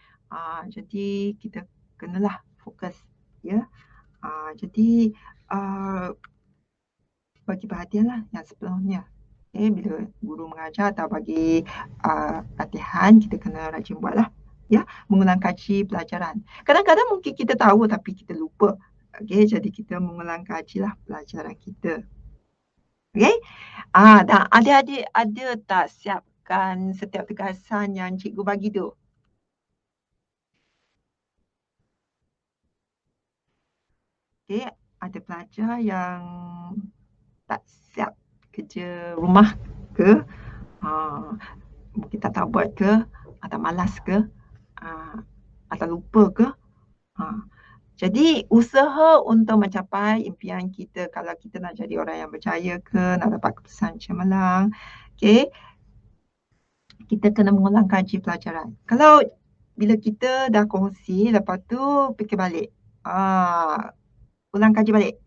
Jadi kita kenalah fokus, ya. Jadi bagi perhatianlah yang sepenuhnya. Bila guru mengajar atau bagi latihan, kita kena rajin buatlah. Ya, mengulang kaji pelajaran. Kadang-kadang mungkin kita tahu tapi kita lupa. Okey, jadi kita mengulang kajilah pelajaran kita. Okey? Dan adik-adik ada tak siapkan setiap tugasan yang cikgu bagi tu? Okey, ada pelajar yang tak siap kerja rumah ke? Ah, Mungkin tak tahu buat ke, atau malas ke, atau lupa ke. Jadi usaha untuk mencapai impian kita, kalau kita nak jadi orang yang berjaya ke, nak dapat keputusan cemerlang, okey, kita kena mengulang kaji pelajaran. Kalau bila kita dah kongsi, lepas tu fikir balik. Ulang kaji balik.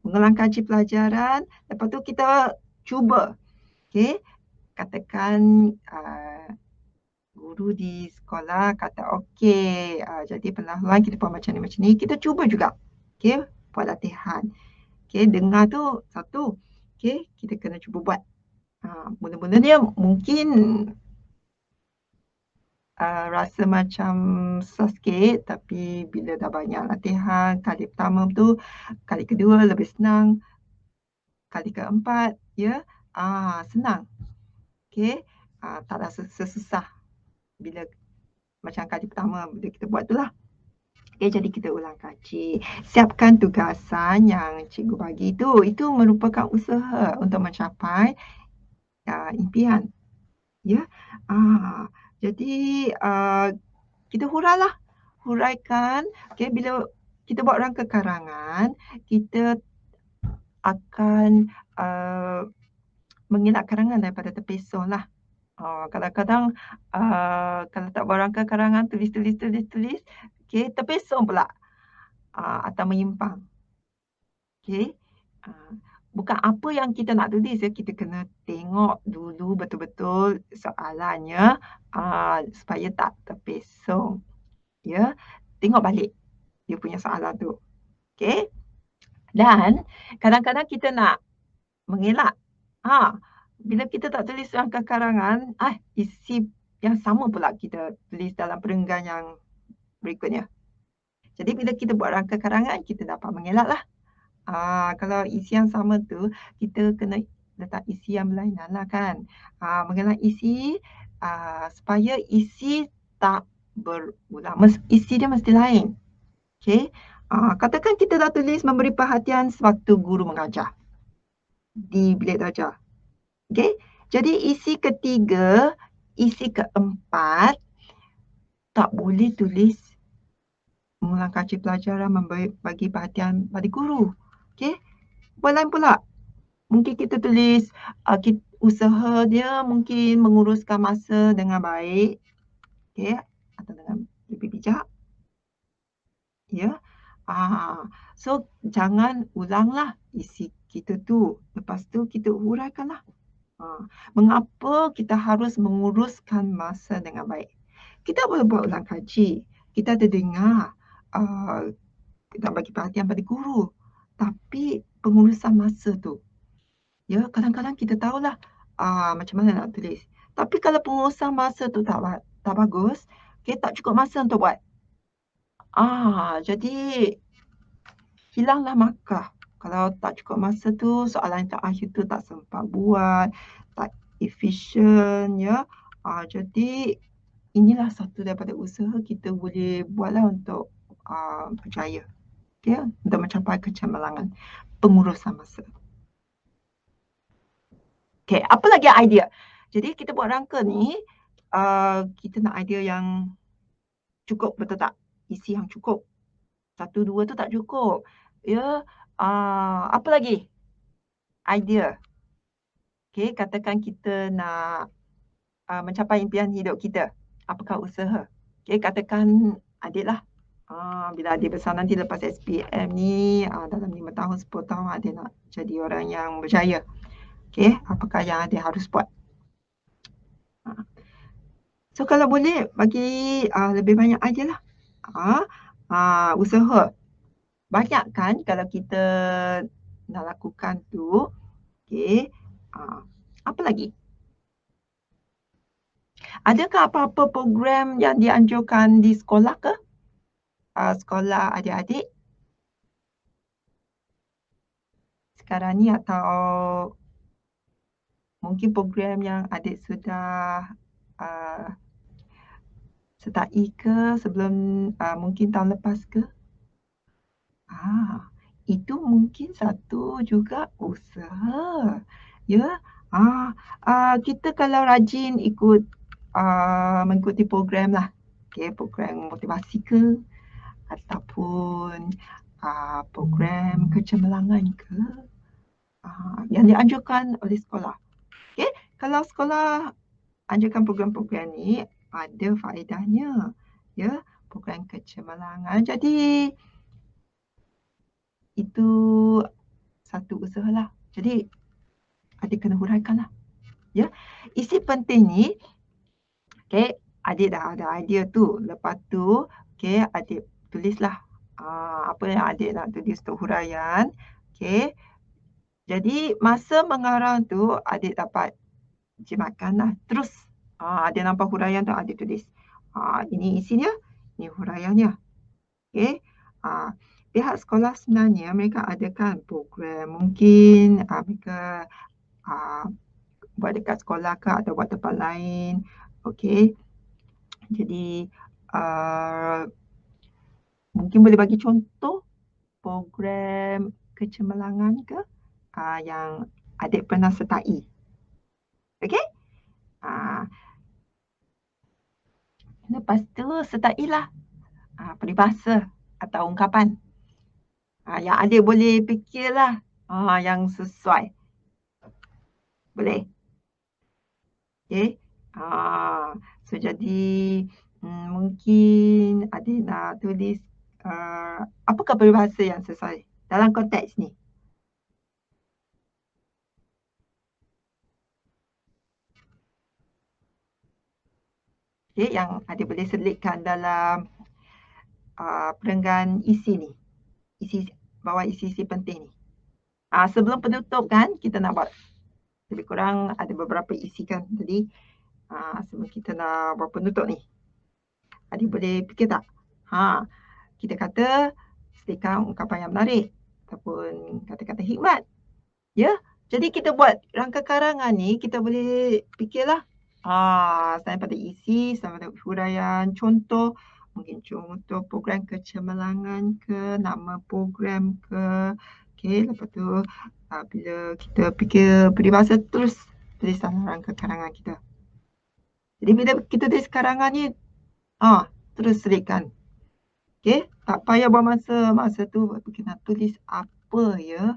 Mengulang kaji pelajaran, lepas tu kita cuba. Okey, katakan guru di sekolah kata okey, jadi pendahuluan kita buat macam ni, kita cuba juga. Okey, buat latihan. Okey, dengar tu satu. Okey, kita kena cuba buat. Mula-mulanya mungkin rasa macam susah sikit, tapi bila dah banyak latihan, kali pertama tu, kali kedua lebih senang, kali keempat, ya, senang. Okey, tak rasa sesusah bila macam kali pertama bila kita buat tu lah. Okay, jadi kita ulang kaji. Siapkan tugasan yang cikgu bagi tu. Itu merupakan usaha untuk mencapai impian. Ya. Jadi kita hurailah. Huraikan. Okay, bila kita buat rangka karangan, kita akan mengelak karangan daripada terpesong lah. Kadang-kadang kalau tak buat rangka karangan, tulis, okay, terpesong pula. Atau menyimpang. Okey. Bukan apa yang kita nak tulis ya, kita kena tengok dulu betul-betul soalannya supaya tak terpesong. Ya, tengok balik dia punya soalan tu. Okey. Dan kadang-kadang kita nak mengelak. Bila kita tak tulis rangka karangan, isi yang sama pula kita tulis dalam perenggan yang berikutnya. Jadi bila kita buat rangka karangan, kita dapat mengelaklah. Kalau isi yang sama tu, kita kena letak isi yang berlainan lah kan. Mengenal isi supaya isi tak berulang. Isi dia mesti lain. Okey. Katakan kita dah tulis memberi perhatian sewaktu guru mengajar di bilik darjah. Okey. Jadi isi ketiga, isi keempat tak boleh tulis mengulang kaji pelajaran, bagi perhatian pada guru. Okey. Buat lain pula. Mungkin kita tulis usaha dia mungkin menguruskan masa dengan baik, okey, atau dengan lebih bijak. Ya. So jangan ulanglah isi kita tu. Lepas tu kita huraikanlah. Mengapa kita harus menguruskan masa dengan baik? Kita boleh buat ulang kaji. Kita ada dengar nak bagi perhatian pada guru. Tapi pengurusan masa tu, ya, kadang-kadang kita tahulah macam mana nak tulis. Tapi kalau pengurusan masa tu tak bagus, okay, tak cukup masa untuk buat. Jadi hilanglah markah. Kalau tak cukup masa tu, soalan yang terakhir tu tak sempat buat, tak efisien, ya. Jadi inilah satu daripada usaha kita boleh buatlah untuk berjaya, okay, untuk mencapai kecemerlangan pengurusan masa. Okay, apa lagi idea? Jadi kita buat rangka ni, kita nak idea yang cukup, betul tak? Isi yang cukup. 1, 2 tu tak cukup. Ya, apa lagi? Idea. Okay, katakan kita nak mencapai impian hidup kita. Apakah usaha? Okay, katakan adik lah. Bila adik besar nanti lepas SPM ni, dalam 5 tahun, 10 tahun adik nak jadi orang yang berjaya. Okay, apakah yang adik harus buat? So, kalau boleh bagi lebih banyak idea lah. Usaha. Banyak kan kalau kita nak lakukan tu. Okay. Apa lagi? Adakah apa-apa program yang dianjurkan di sekolah ke? Sekolah adik-adik sekarang ni, atau mungkin program yang adik sudah sertai ke sebelum mungkin tahun lepas ke? Itu mungkin satu juga usaha. Ya. Kita kalau rajin ikut mengikuti program lah. Okay, program motivasi ke ataupun program kecemerlangan ke yang dianjurkan oleh sekolah. Okay, kalau sekolah anjurkan program-program ni, ada faedahnya. Ya, program kecemerlangan. Jadi itu satu usaha lah. Jadi adik kena huraikan lah. Ya, isi penting ni, okay, adik dah ada idea tu. Lepas tu, okay, adik tulislah apa yang adik nak tulis untuk huraian. Okay, jadi masa mengarang tu adik dapat jimatkan lah. Terus adik nampak huraian tu adik tulis. Ini isi dia, ini huraiannya. Okay. Pihak sekolah sebenarnya mereka adakan program. Mungkin mereka buat dekat sekolah ke atau buat tempat lain. Okay. Jadi mungkin boleh bagi contoh program kecemerlangan ke yang adik pernah sertai. Okay. Lepas tu sertailah peribahasa atau ungkapan yang adik boleh fikirlah yang sesuai. Boleh? Okay. So jadi mungkin adik nak tulis apakah peribahasa yang sesuai dalam konteks ni? Okay, yang adik boleh selitkan dalam perenggan isi ni. Bawah isi-isi penting ni. Sebelum penutup kan, kita nak buat lebih kurang ada beberapa isi kan tadi. Sebelum kita nak buat penutup ni, adik boleh fikir tak? Kita kata selitkan ungkapan yang menarik ataupun kata-kata hikmat. Ya, jadi kita buat rangka karangan ni, kita boleh fikirlah selain pada isi, selain pada huraian, contoh, mungkin contoh program kecemerlangan ke, nama program ke. Okay, lepas tu bila kita fikir peribahasa, terus tulis dalam rangka karangan kita. Jadi bila kita tulis karangan ni, terus selitkan. Okay, tak payah buang masa tu kita nak tulis apa ya.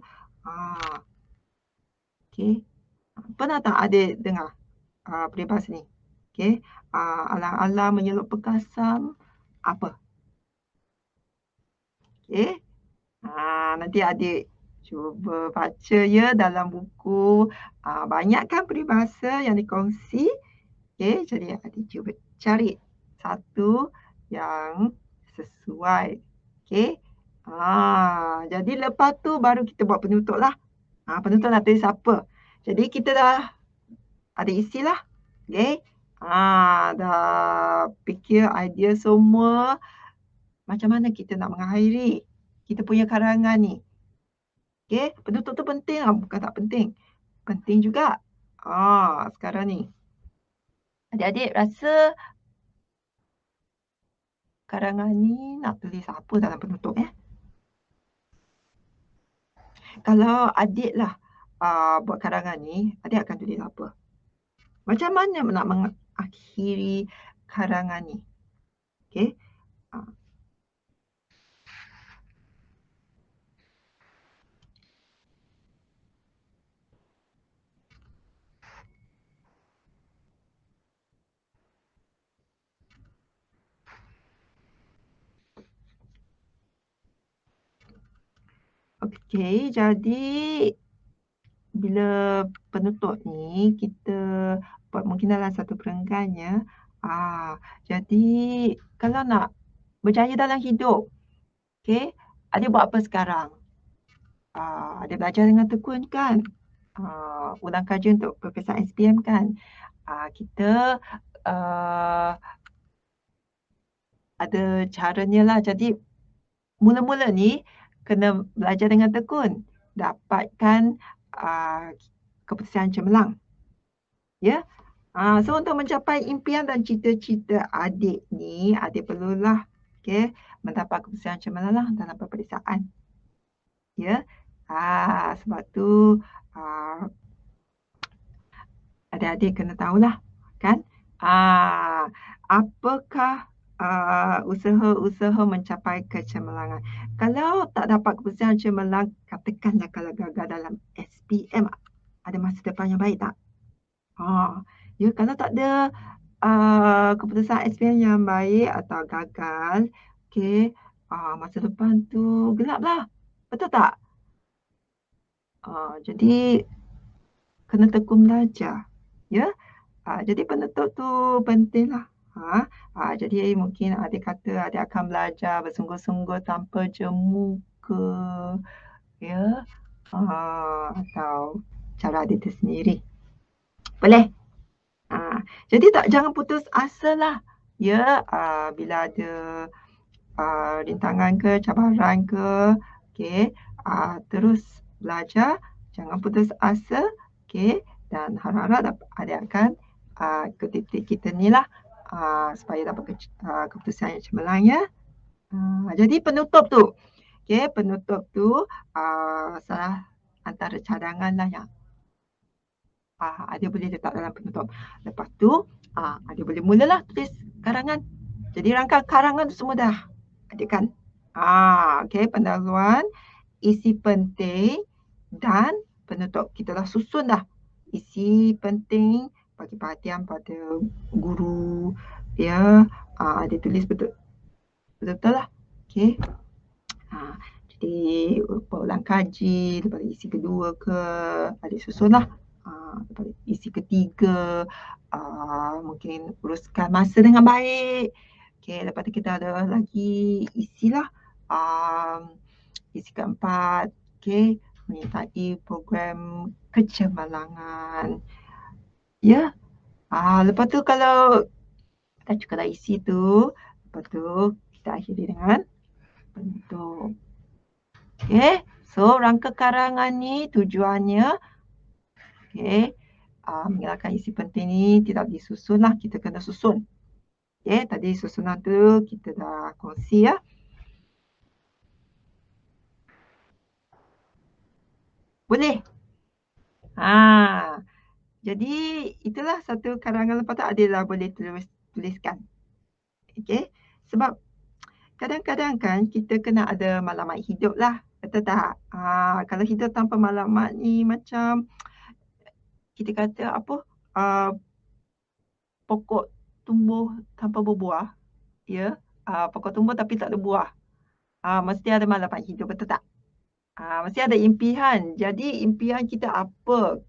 Okay, pernah tak adik dengar peribahasa ni? Okay, alang-alang menyeluk pekasam apa? Okay, nanti adik cuba baca ya dalam buku. Banyak kan peribahasa yang dikongsi. Okay, jadi adik cuba cari satu yang sesuai. Okay. Jadi lepas tu baru kita buat penutup lah. Penutup nak tulis apa. Jadi kita dah ada isilah. Okay. Dah fikir idea semua. Macam mana kita nak mengakhiri kita punya karangan ni. Okay. Penutup tu penting lah. Bukan tak penting. Penting juga. Sekarang ni. Adik-adik rasa karangan ni nak tulis apa dalam penutup ya? Kalau adik lah buat karangan ni, adik akan tulis apa? Macam mana nak mengakhiri karangan ni? Okay. Okey, jadi bila penutup ni kita buat mungkin dalam satu perenggan ya. Jadi kalau nak berjaya dalam hidup, okey, adik buat apa sekarang? Adik belajar dengan tekun kan? Ulang kaji untuk peperiksaan SPM kan? Kita uh, ada caranya lah. Jadi mula-mula ni kena belajar dengan tekun. Dapatkan keputusan cemerlang. Ya. So untuk mencapai impian dan cita-cita adik ni, adik perlulah mendapat keputusan cemerlang lah dalam peperiksaan. Ya. Sebab tu adik-adik kena tahulah kan. Apakah usaha-usaha mencapai kecemerlangan. Kalau tak dapat keputusan cemerlang, katakanlah kalau gagal dalam SPM, ada masa depan yang baik tak? Ya, kalau tak ada keputusan SPM yang baik atau gagal, masa depan tu gelap lah. Betul tak? Jadi kena tekun belajar. Ya. Jadi penutup tu penting lah. Jadi mungkin adik kata adik akan belajar bersungguh-sungguh tanpa jemu ke, ya, atau cara adik tu sendiri. Boleh? Jadi jangan putus asa lah. Ya, bila ada rintangan ke, cabaran ke, terus belajar, jangan putus asa, dan harap-harap adik akan ikut tip kita ni lah, supaya dapat keputusan yang cemerlang ya. Jadi penutup tu, salah antara cadangan lah yang adik boleh letak dalam penutup. Lepas tu, adik boleh mulalah tulis karangan. Jadi rangka karangan tu semua dah adik kan. Pendahuluan, isi penting dan penutup. Kita dah susun dah. Isi penting, bagi perhatian pada guru, ya. Adik tulis betul-betul lah. Jadi ulang kaji, lepas isi kedua ke, adik susun lah. Isi ketiga, mungkin uruskan masa dengan baik. Lepas tu kita ada lagi isilah isi keempat, menyertai program kecemerlangan. Ya. Lepas tu kalau dah cukup dah isi tu, lepas tu kita akhiri dengan penutup. So rangka karangan ni tujuannya mengelakkan isi penting ni tidak disusun lah, kita kena susun. Tadi susunan tu kita dah kongsi ya. Boleh? Jadi itulah satu karangan, lepas tu adalah boleh tuliskan. Sebab kadang-kadang kan kita kena ada maklumat hidup lah. Betul tak? Kalau hidup tanpa maklumat ni macam kita kata apa? Pokok tumbuh tanpa berbuah. Ya. Pokok tumbuh tapi tak ada buah. Mesti ada maklumat hidup, betul tak? Mesti ada impian. Jadi impian kita apa?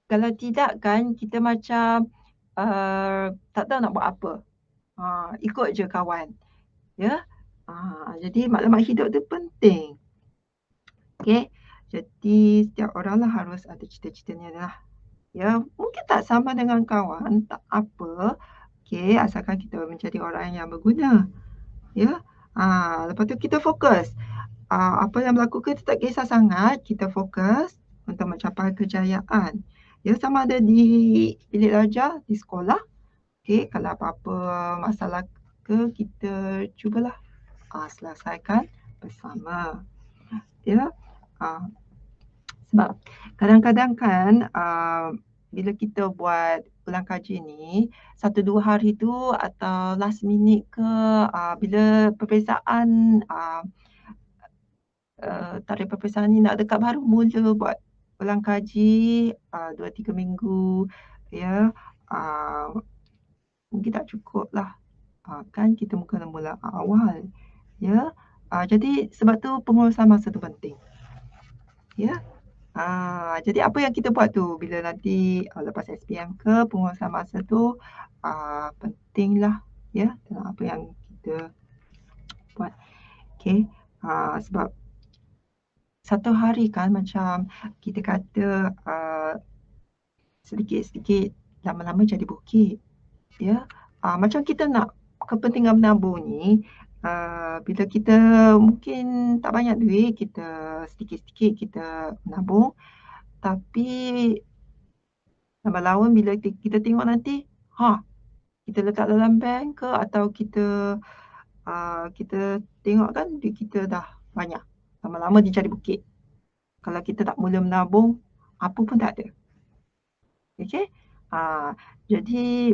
Kalau tidak kan kita macam tak tahu nak buat apa. Ikut je kawan. Ya. Jadi maklumat hidup tu penting. Jadi setiap orang lah harus ada cita-citanya lah. Ya, mungkin tak sama dengan kawan, tak apa. Asalkan kita menjadi orang yang berguna. Ya. Lepas tu kita fokus. Apa yang berlaku kita tak kisah sangat, kita fokus untuk mencapai kejayaan. Ya, sama ada di bilik belajar, di sekolah. Kalau apa-apa masalah kita cubalah selesaikan bersama. Ya. Sebab kadang-kadang kan bila kita buat ulang kaji ni, 1-2 hari tu atau last minute ke, bila peperiksaan tarikh peperiksaan ni nak dekat baru mula buat ulang kaji 2-3 minggu, ya, mungkin tak cukup lah. Kan kita kena mula awal, ya. Jadi sebab tu pengurusan masa tu penting. Ya. Jadi apa yang kita buat tu bila nanti lepas SPM ke pengurusan masa tu pentinglah ya dalam apa yang kita buat. Okey. Sebab satu hari kan macam kita kata sedikit-sedikit lama-lama jadi bukit. Ya. Macam kita nak kepentingan menabung ni bila kita mungkin tak banyak duit, kita sedikit-sedikit kita menabung, tapi lambat laun bila kita tengok nanti, kita letak dalam bank ke atau kita tengok kan duit kita dah banyak. Lama-lama dia jadi bukit. Kalau kita tak mula menabung, apa pun tak ada. Okey? Jadi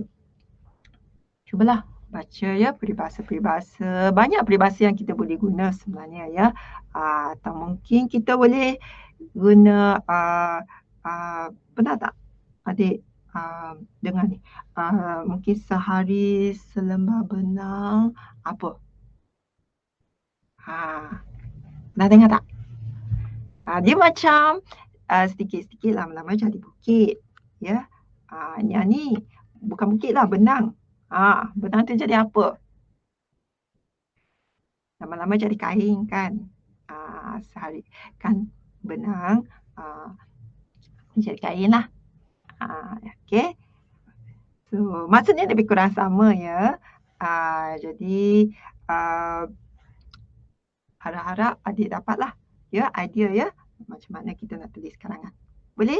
cubalah baca ya peribahasa-peribahasa. Banyak peribahasa yang kita boleh guna sebenarnya ya. Atau mungkin kita boleh guna pernah tak adik dengar ni mungkin sehari selembar benang apa? Pernah dengar tak? Dia macam sedikit-sedikit lama-lama jadi bukit. Ya. Yang ni bukan bukit lah, benang. Benang tu jadi apa? Lama-lama jadi kain kan. Sehari kan benang jadi kain lah. Okey. So, maksudnya lebih kurang sama ya. Jadi harap-harap adik dapatlah ya idea ya macam mana kita nak tulis karangan. Boleh?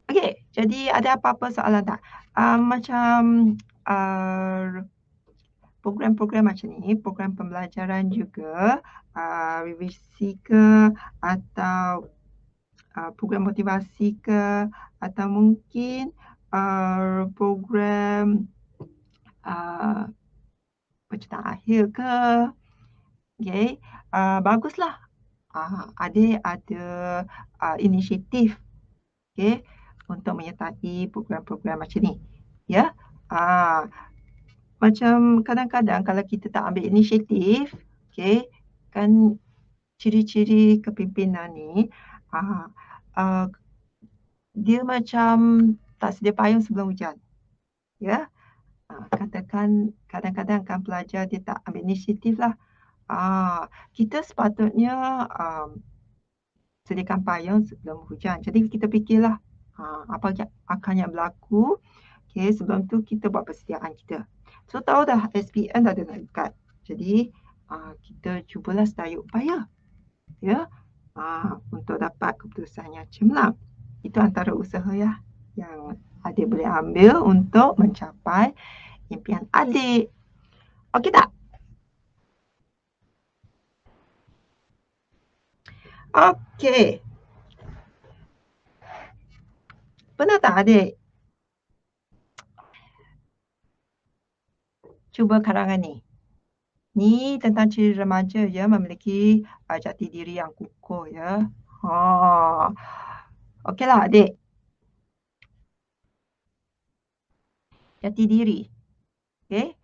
Okey, jadi ada apa-apa soalan tak? Macam program-program macam ni, program pembelajaran juga, revisi ke atau program motivasi ke atau mungkin program penciptaan akhir ke. Okey, baguslah. Adik ada inisiatif okey untuk menyertai program-program macam ni. Ya. Macam kadang-kadang kalau kita tak ambil inisiatif, okey, kan ciri-ciri kepimpinan ni dia macam tak sedia payung sebelum hujan. Ya. Katakan kadang-kadang kan pelajar dia tak ambil inisiatif lah. Kita sepatutnya sediakan payung sebelum hujan. Jadi kita fikirlah apa akan yang berlaku. Okey, sebelum tu kita buat persediaan kita. So tahu dah SPM dah ada nak dekat. Jadi kita cubalah sedaya upaya ya untuk dapat keputusan yang cemerlang. Itu antara usaha ya yang adik boleh ambil untuk mencapai impian adik. Okey tak? Okey. Pernah tak adik cuba karangan ni? Ni tentang ciri remaja ya memiliki jati diri yang kukuh ya. Okeylah adik. Jati diri. Okey.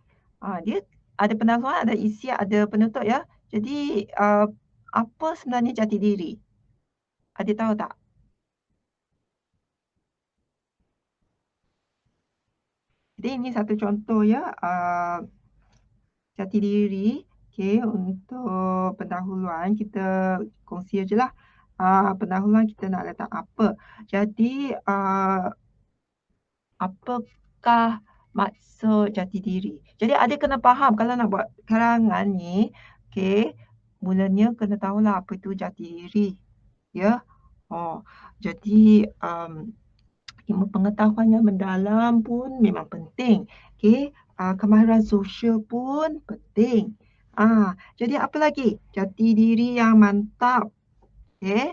Dia ada pendahuluan, ada isi, ada penutup ya. Jadi apa sebenarnya jati diri? Adik tahu tak? Jadi ini satu contoh ya jati diri. Okey, untuk pendahuluan kita kongsi aje lah. Pendahuluan kita nak letak apa. Jadi apakah maksud jati diri? Jadi adik kena faham kalau nak buat karangan ni, okey, mulanya kena tahulah apa itu jati diri. Ya. Jadi ilmu pengetahuan yang mendalam pun memang penting. Okey, kemahiran sosial pun penting. Jadi apa lagi? Jati diri yang mantap. Okey.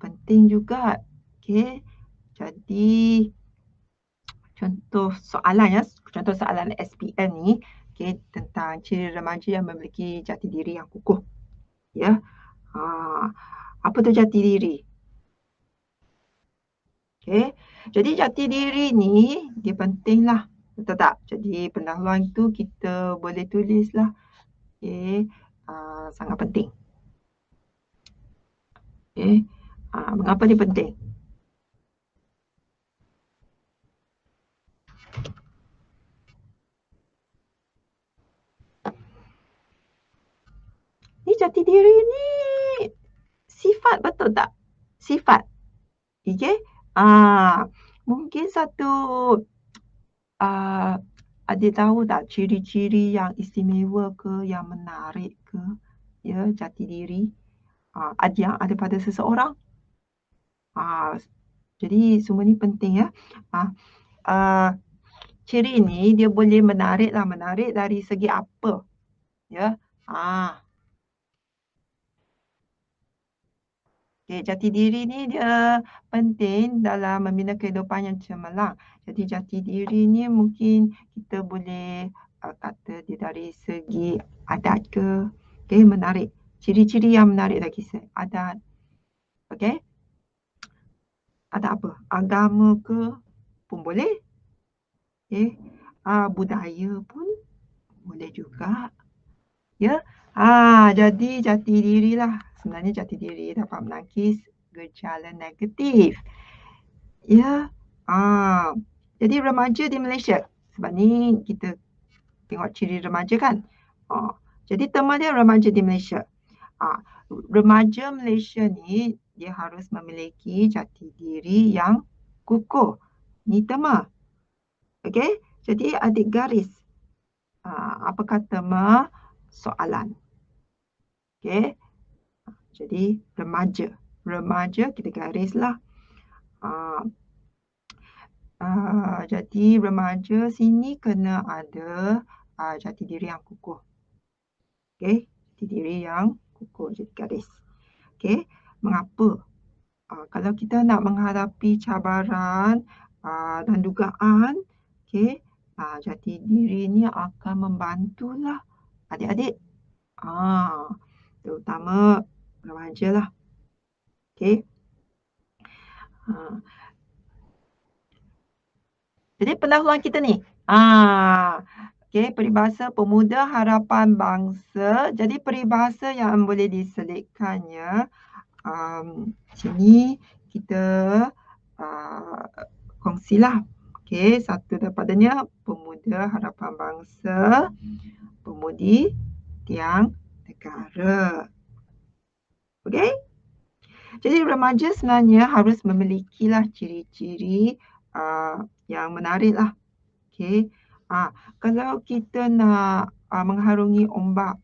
Penting juga. Okey. Jadi contoh soalan ya, contoh soalan SPM ni, okey, tentang ciri remaja yang memiliki jati diri yang kukuh. Ya. Apa tu jati diri? Okey. Jadi jati diri ni dia pentinglah Betul tak? Jadi pendahuluan tu kita boleh tulislah. Okey, sangat penting. Okey, mengapa dia penting? Ni jati diri ni sifat, betul tak? Sifat. Okey? Mungkin satu, ah, adik tahu tak ciri-ciri yang istimewa ke, yang menarik ke, ya, jati diri, yang ada pada seseorang? Ah, jadi semua ni penting ya. Ah, ah, Ciri ni dia boleh menariklah, menarik dari segi apa, ya. Ah, okey, jati diri ni dia penting dalam membina kehidupan yang cemerlang. Jadi jati diri ni mungkin kita boleh, kata dia dari segi adat ke, okey, menarik. Ciri-ciri yang menarik dari adat, okey. Adat apa? Agama ke pun boleh, okey. Budaya pun boleh juga. Ya, jadi jati dirilah. Sebenarnya jati diri dapat menangkis gejala negatif. Ya, ah, jadi remaja di Malaysia. Sebab ni kita tengok ciri remaja kan. Ah, jadi tema dia remaja di Malaysia. Ah, Remaja Malaysia ni dia harus memiliki jati diri yang kukuh. Ni tema. Okey, jadi adik garis. Apakah tema soalan? Okey. Jadi remaja. Remaja kita garislah. Ah, jadi remaja sini kena ada jati diri yang kukuh. Okey, jati diri yang kukuh jadi garis. Okey, mengapa? Kalau kita nak menghadapi cabaran dan dugaan, okey, jati diri ni akan membantulah adik-adik. Terutama remaja lah. Okey. Ha. Jadi pendahuluan kita ni, okey, peribahasa pemuda harapan bangsa. Jadi peribahasa yang boleh diselitkannya, sini kita uh, kongsilah. Okey, satu daripadanya pemuda harapan bangsa, pemudi tiang negara. Okey? Jadi remaja sebenarnya harus memilikilah ciri-ciri yang menariklah. Okey. Kalau kita nak mengharungi ombak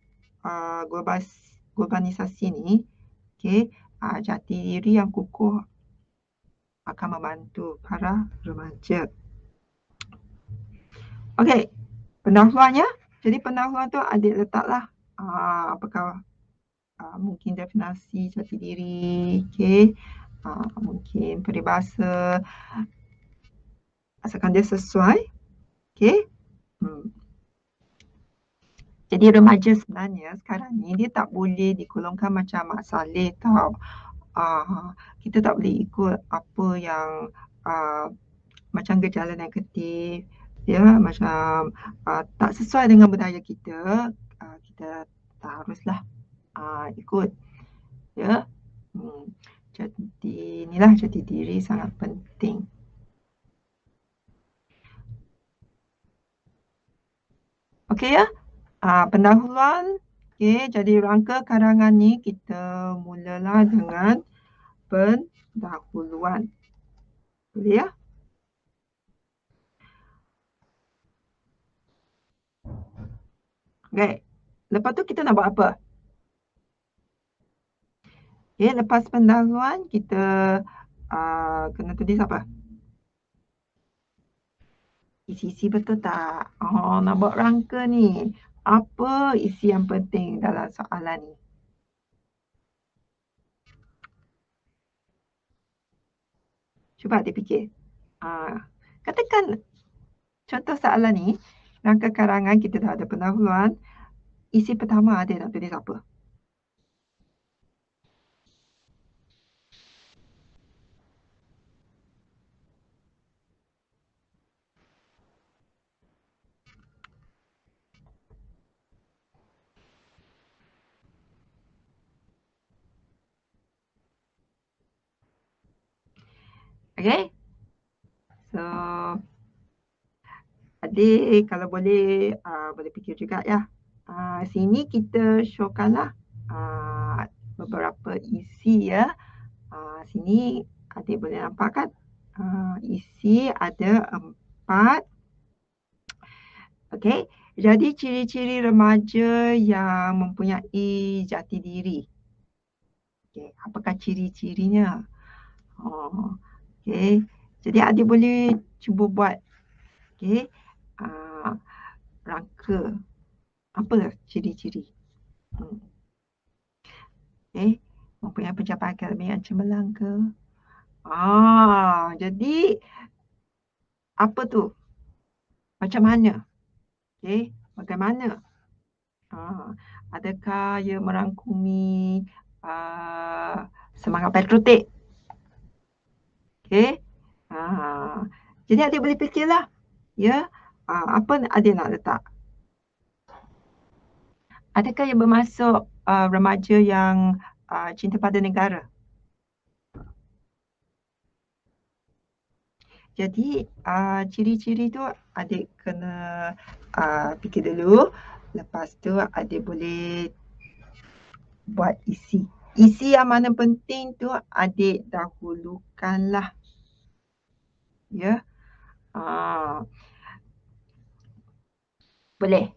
globalisasi ni, okey, jati diri yang kukuh akan membantu para remaja. Okey, pendahuluannya. Jadi pendahuluan tu adik letaklah apakah mungkin definasi jati diri, okey. Mungkin peribahasa asalkan dia sesuai, okey. Jadi remaja sebenarnya sekarang ni dia tak boleh digolongkan macam mak saleh tau. Kita tak boleh ikut apa yang macam gejala negatif, ya, macam tak sesuai dengan budaya kita, kita tak haruslah ikut, ya. Jadi inilah jati diri sangat penting. Okey ya. Pendahuluan. Okey, jadi rangka karangan ni kita mulalah dengan pendahuluan. Boleh ya? Okey. Lepas tu kita nak buat apa? Okey, lepas pendahuluan kita kena tulis apa? Isi-isi betul tak? Nak buat rangka ni. Apa isi yang penting dalam soalan ni? Cuba dipikir. Katakan contoh soalan ni, rangka karangan kita dah ada pendahuluan. Isi pertama ada nak tulis apa? Okay. So, adik kalau boleh boleh fikir juga ya. Sini kita showkanlah beberapa isi ya. Sini adik boleh nampak kan? Isi ada 4. Okey. Jadi ciri-ciri remaja yang mempunyai jati diri. Okey, apakah ciri-cirinya? Okey. Jadi adik boleh cuba buat. Okey. Rangka. Apa ciri-ciri? Okey. Mempunyai pencapaian akademik yang cemerlang ke? Jadi apa tu? Macam mana? Okey, bagaimana? Adakah ia merangkumi semangat patriotik? Okey. Jadi adik boleh fikirlah. Ya, apa adik nak letak? Adakah ia bermasuk remaja yang cinta pada negara? Jadi ciri-ciri tu adik kena fikir dulu. Lepas tu adik boleh buat isi. Isi yang mana penting tu adik dahulukanlah. Ya. Boleh.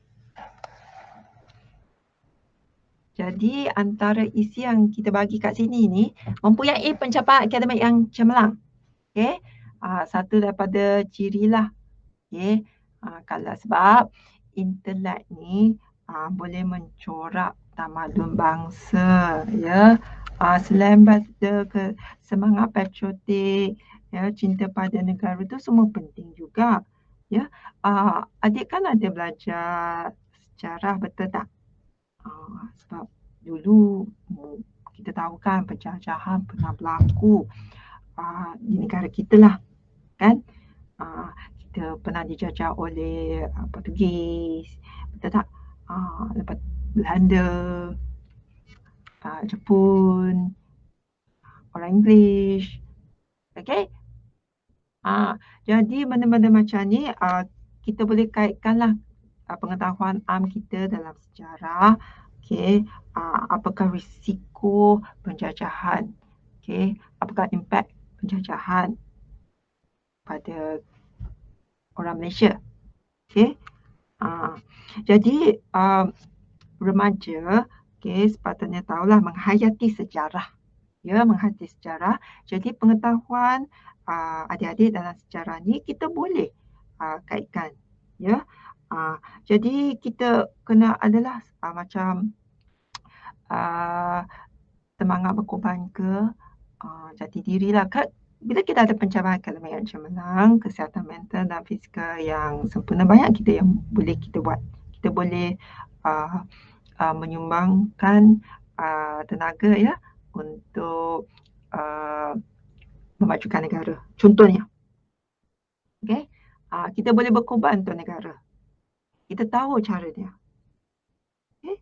Jadi antara isi yang kita bagi kat sini ni mempunyai pencapaian akademik yang cemerlang. Okey. Satu daripada cirilah. Okey. Kalau sebab intelek ni boleh mencorak tamadun bangsa ya. Selain pada semangat patriotik, ya, cinta pada negara tu semua penting juga. Ya. Adik kan ada belajar sejarah, betul tak? Sebab dulu kita tahu kan penjajahan pernah berlaku di negara kita lah kan. Kita pernah dijajah oleh Portugis, betul tak? Lepas Belanda, Jepun, orang English. Okay. Jadi benda-benda macam ni kita boleh kaitkanlah pengetahuan am kita dalam sejarah. Okay. Apakah risiko penjajahan? Okay. Apakah impak penjajahan pada orang Malaysia? Okay. Jadi remaja sepatutnya tahulah menghayati sejarah. Ya, menghayati sejarah. Jadi pengetahuan adik-adik dalam sejarah ni kita boleh kaitkan. Ya. Jadi kita kena adalah macam semangat berkorban ke jati diri lah. Bila kita ada pencapaian akademik yang cemerlang, kesihatan mental dan fizikal yang sempurna, banyak kita yang boleh kita buat. Kita boleh menyumbangkan tenaga ya untuk memajukan negara. Contohnya, okay, kita boleh berkorban untuk negara. Kita tahu caranya. Okay.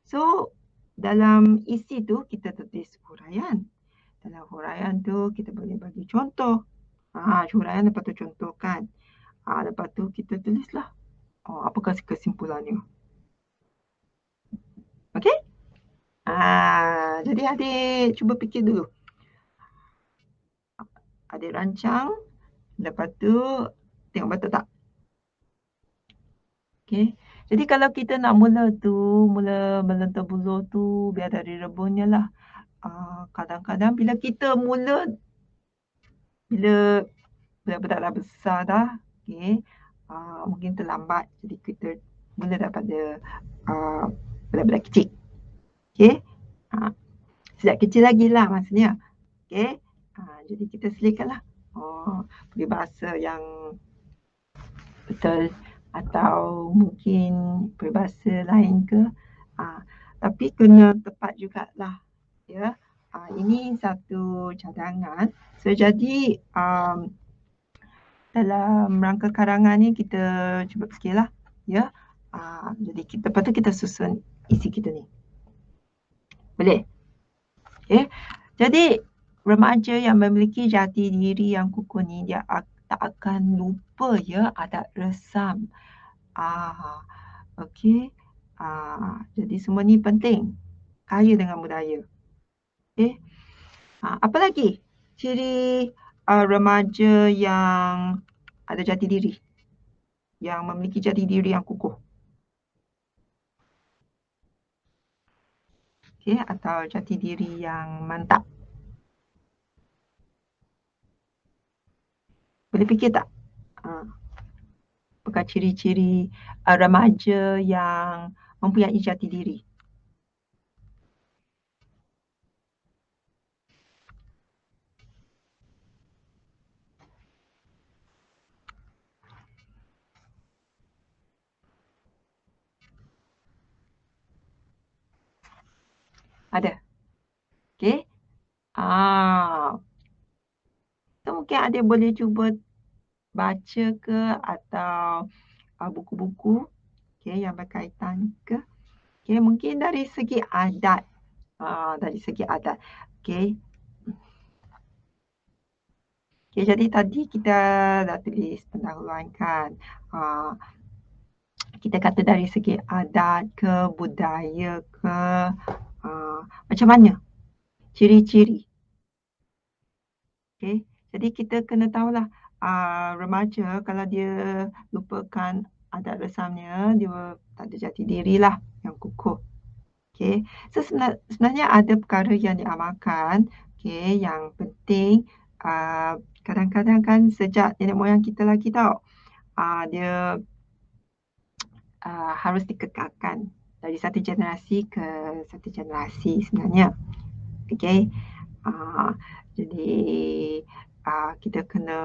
So, dalam isi tu kita tulis huraian. Dalam huraian tu kita boleh bagi contoh. Huraian lepas tu contohkan. Lepas tu kita tulislah apakah kesimpulannya. Okey? Jadi adik cuba fikir dulu. Adik rancang. Lepas tu tengok betul tak? Okey. Jadi kalau kita nak mula melentur buluh tu biar dari rebunnya lah. Kadang-kadang bila kita bila budak-budak dah besar dah, okey, mungkin terlambat. Jadi kita mula daripada budak-budak kecil. Okey. Sejak kecil lagi lah maksudnya. Okey. Jadi kita selitkanlah. Peribahasa yang betul atau mungkin peribahasa lain ke. Tapi kena tepat jugalah. Ya. Ini satu cadangan. So jadi dalam rangka karangan ni kita cuba fikirlah. Ya. Jadi lepas tu kita susun isi kita ni. Boleh? Okay. Jadi remaja yang memiliki jati diri yang kukuh ni dia tak akan lupa ya adat resam. Okey. Jadi semua ni penting. Kaya dengan budaya. Okey. Apa lagi ciri remaja yang ada jati diri? Yang memiliki jati diri yang kukuh. Okey, atau jati diri yang mantap. Boleh fikir tak? Apakah ciri-ciri remaja yang mempunyai jati diri? Ada. Okey. So mungkin ada boleh cuba baca ke atau buku-buku yang berkaitan ke. Okey, mungkin dari segi adat. Dari segi adat. Okey. Okey, jadi tadi kita dah tulis pendahuluan kan. Kita kata dari segi adat ke, budaya ke, macam mana ciri-ciri. Okey, jadi kita kena tahulah remaja kalau dia lupakan adat resamnya, dia tak ada jati dirilah yang kukuh. Okey, so sebenarnya ada perkara yang diamalkan, okey, yang penting kadang-kadang kan sejak nenek moyang kita lagi tau, dia harus dikekalkan dari satu generasi ke satu generasi sebenarnya. Okey. Jadi kita kena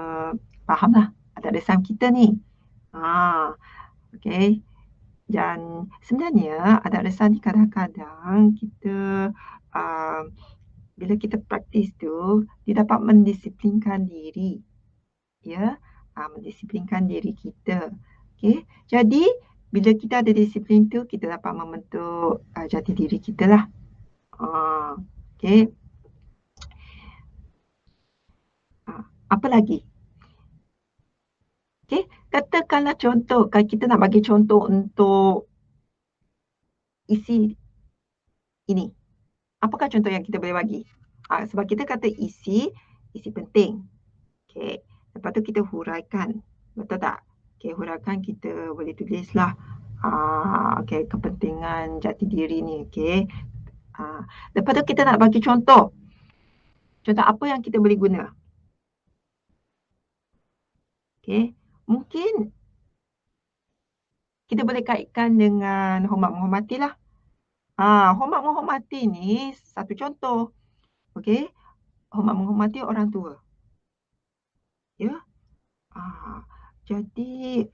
fahamlah adat resam kita ni. Okey. Dan sebenarnya adat resam ni kadang-kadang kita bila kita praktis tu, dia dapat mendisiplinkan diri. Ya, mendisiplinkan diri kita. Okey. Jadi bila kita ada disiplin tu, kita dapat membentuk jati diri kita lah. Okey. Apa lagi? Okey, katakanlah contoh, kalau kita nak bagi contoh untuk isi ini. Apakah contoh yang kita boleh bagi? Sebab kita kata isi penting. Okey, lepas tu kita huraikan. Betul tak? Okey, huraikan kita boleh tulislah okey, kepentingan jati diri ni. Okey. Lepas tu kita nak bagi contoh. Contoh apa yang kita boleh guna? Okey, mungkin kita boleh kaitkan dengan hormat menghormati lah. Hormat menghormati ni satu contoh. Okey, hormat menghormati orang tua. Ya. Jadi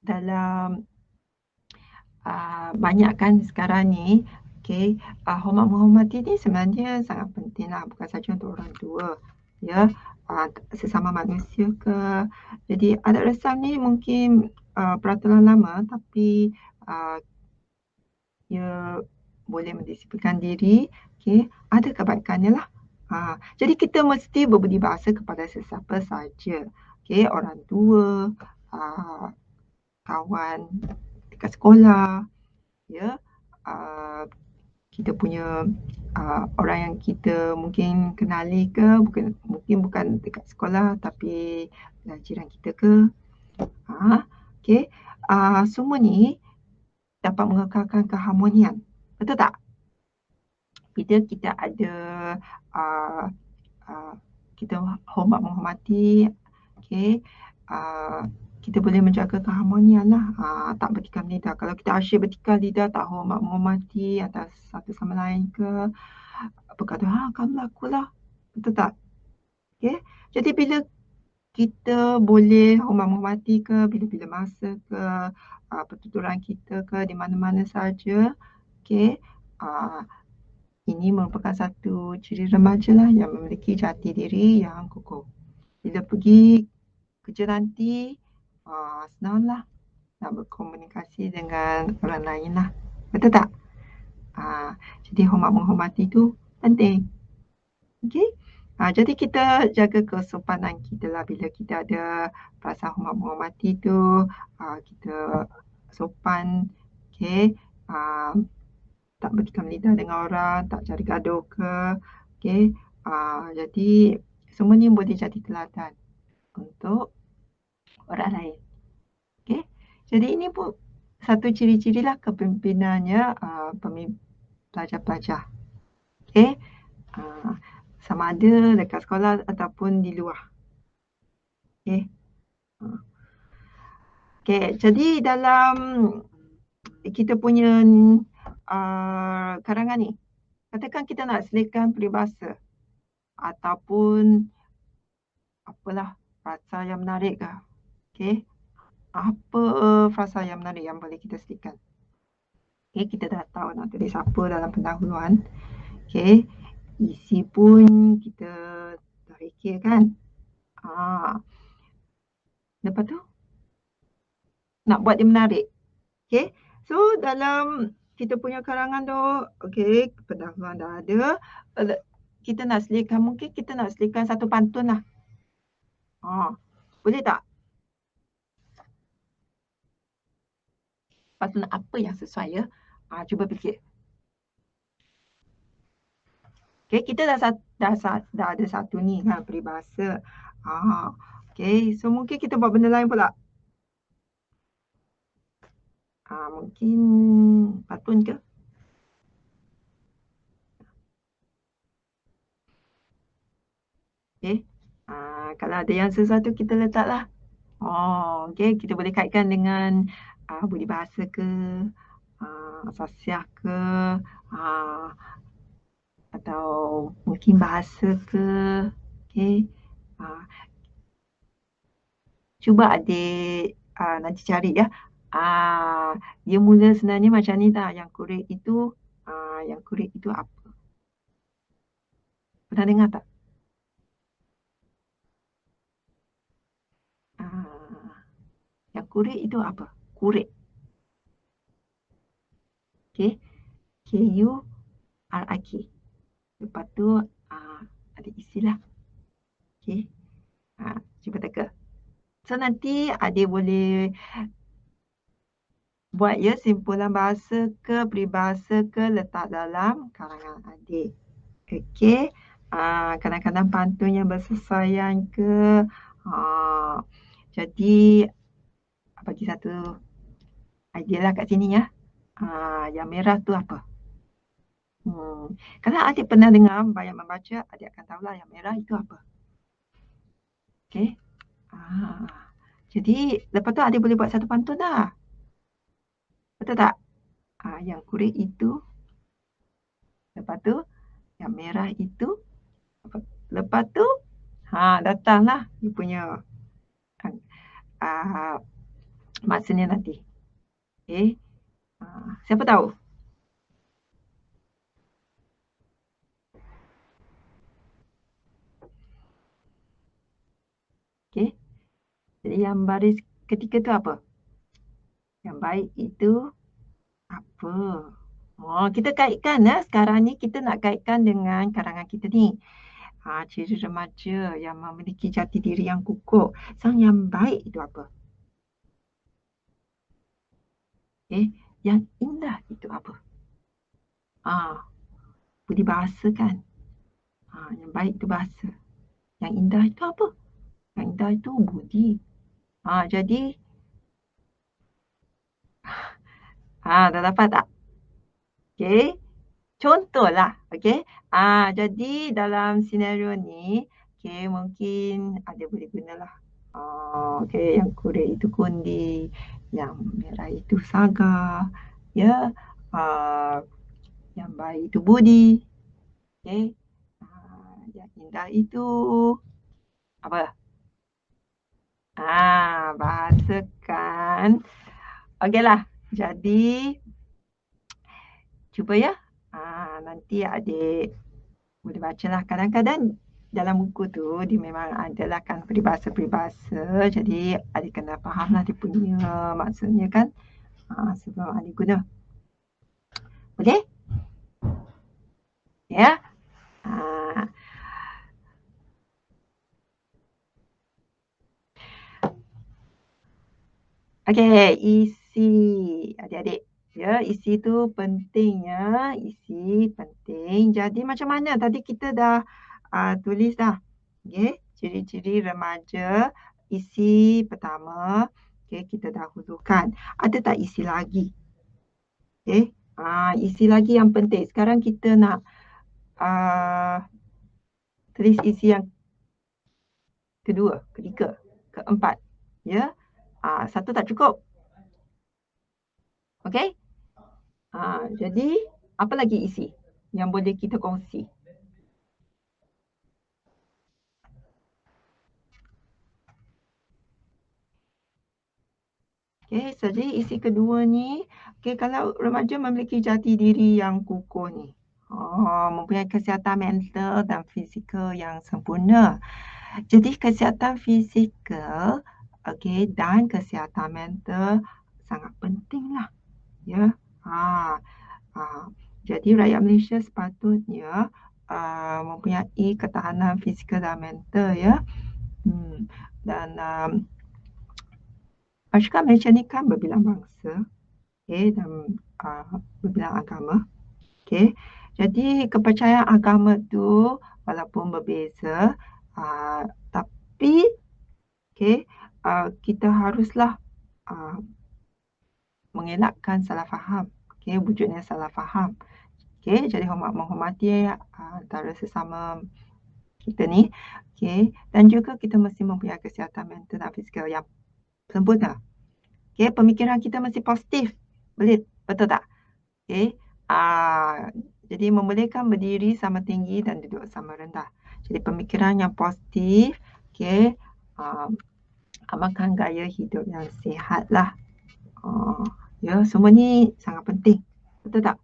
dalam banyak kan sekarang ni, okey, hormat menghormati ni sebenarnya sangat pentinglah, bukan saja untuk orang tua, ya, sesama manusia ke. Jadi adat resam ni mungkin peraturan lama tapi ia boleh mendisiplinkan diri, okey, ada kebaikannya lah. Jadi kita mesti berbudi bahasa kepada sesiapa saja, okey, orang tua, kawan dekat sekolah, ya, kita punya orang yang kita mungkin kenali ke, mungkin bukan dekat sekolah tapi jiran kita ke. Okey, semua ni dapat mengekalkan keharmonian. Betul tak? Bila kita ada kita hormat menghormati, okey, kita boleh menjaga keharmonian lah. Tak bertikam lidah. Kalau kita asyik bertikam lidah, tak hormat menghormati atas satu sama lain ke, berkata, kamu lakulah. Betul tak? Okey. Jadi bila kita boleh hormat menghormati ke, bila-bila masa ke, pertuturan kita ke, di mana-mana saja, okey, ini merupakan satu ciri remaja lah yang memiliki jati diri yang kukuh. Bila pergi kerja nanti, senanglah nak berkomunikasi dengan orang lain lah. Betul tak? Jadi hormat menghormati tu penting. Okey. Jadi kita jaga kesopanan kita lah bila kita ada perasaan hormat menghormati tu, kita sopan, okey. Tak bertikam lidah dengan orang, tak cari gaduh ke, okey. Jadi semua ni boleh jadi teladan untuk orang lain, okey. Jadi ini pun satu ciri-cirilah kepimimpinannya pelajar-pelajar, okey. Sama ada dekat sekolah ataupun di luar, okey. Okey, jadi dalam kita punya karangan ni, katakan kita nak selitkan peribahasa ataupun apalah frasa yang menarik ke, okey. Apa frasa yang menarik yang boleh kita selitkan? Okey, kita dah tahu nak tulis apa dalam pendahuluan. Okey, isi pun kita dah fikir kan. Lepas tu nak buat dia menarik. Okey. So dalam kita punya karangan tu, okey, pendahuluan dah ada. Kita nak selitkan, mungkin kita nak selitkan satu pantun lah. Boleh tak? Pantun apa yang sesuai ya? Cuba fikir. Okey, kita dah ada satu ni kan, peribahasa. Okey, so mungkin kita buat benda lain pula. Mungkin pantun ke? Okey. Kalau ada yang sesuatu kita letaklah. Okey, kita boleh kaitkan dengan budi bahasa ke, sasiah ke, atau mungkin bahasa ke. Okey. Cuba adik nanti cari ya. Dia mula sebenarnya macam ni tak, yang kurik itu apa? Pernah dengar tak? Yang kurik itu apa? Kurik. Okey. Kurik. Lepas tu ada istilah. Okey. Cuba teka. So nanti adik boleh buat ya simpulan bahasa ke, peribahasa ke, letak dalam karangan adik. Okey. Kadang-kadang pantun yang bersesuaian ke. Jadi bagi satu idea lah kat sini ya. Yang merah tu apa? Kalau adik pernah dengar banyak membaca, adik akan tahulah yang merah itu apa. Okey. Jadi lepas tu adik boleh buat satu pantun lah. Betul tak? Yang kurik itu. Lepas tu yang merah itu. Lepas tu datanglah dia punya maksudnya nanti. Okey. Siapa tahu? Okey. Jadi yang baris ketiga tu apa? Yang baik itu apa? Kita kaitkan sekarang ni kita nak kaitkan dengan karangan kita ni. Ciri remaja yang memiliki jati diri yang kukuh. Sang yang baik itu apa? Yang indah itu apa? Budi bahasa kan? Yang baik itu bahasa. Yang indah itu apa? Yang indah itu budi. Jadi dah dapat tak? Okey. Contohlah, okey. Jadi dalam senario ni, okey, mungkin ada boleh gunalah. Okey, yang kurik itu kundi, yang merah itu saga, ya. Yang baik itu budi. Okey. Yang indah itu apa? Bahasa kan. Okeylah. Jadi cuba ya. Nanti adik boleh bacalah. Kadang-kadang dalam buku tu dia memang adalah kan peribahasa-peribahasa. Jadi adik kena fahamlah dia punya maksudnya kan. Sebelum adik guna. Boleh? Ya. Okey, isi adik-adik. Ya, isi tu penting ya, isi penting. Jadi macam mana tadi kita dah tulis dah. Okey, ciri-ciri remaja, isi pertama. Okey, kita dah hurufkan. Ada tak isi lagi? Okey, isi lagi yang penting. Sekarang kita nak tulis isi yang kedua, ketiga, keempat. Ya, satu tak cukup. Okey? Jadi apa lagi isi yang boleh kita kongsi? Okey, jadi isi kedua ni, okey, kalau remaja memiliki jati diri yang kukuh ni, mempunyai kesihatan mental dan fizikal yang sempurna. Jadi kesihatan fizikal, okey, dan kesihatan mental sangat pentinglah, ya. Ha, ha. Jadi rakyat Malaysia sepatutnya mempunyai ketahanan fizikal dan mental, ya. Dan masyarakat Malaysia ni kan berbilang bangsa, okey, dan berbilang agama, okey. Jadi kepercayaan agama tu walaupun berbeza, tapi okey, kita haruslah mengelakkan salah faham. Okey, wujudnya salah faham. Okey, jadi menghormati antara sesama kita ni. Okey, dan juga kita mesti mempunyai kesihatan mental dan fizikal yang sempurna. Okey, pemikiran kita mesti positif. Betul tak? Okey. Jadi membolehkan berdiri sama tinggi dan duduk sama rendah. Jadi pemikiran yang positif, okey, amalkan gaya hidup yang sihatlah. Ya, semua ni sangat penting. Betul tak?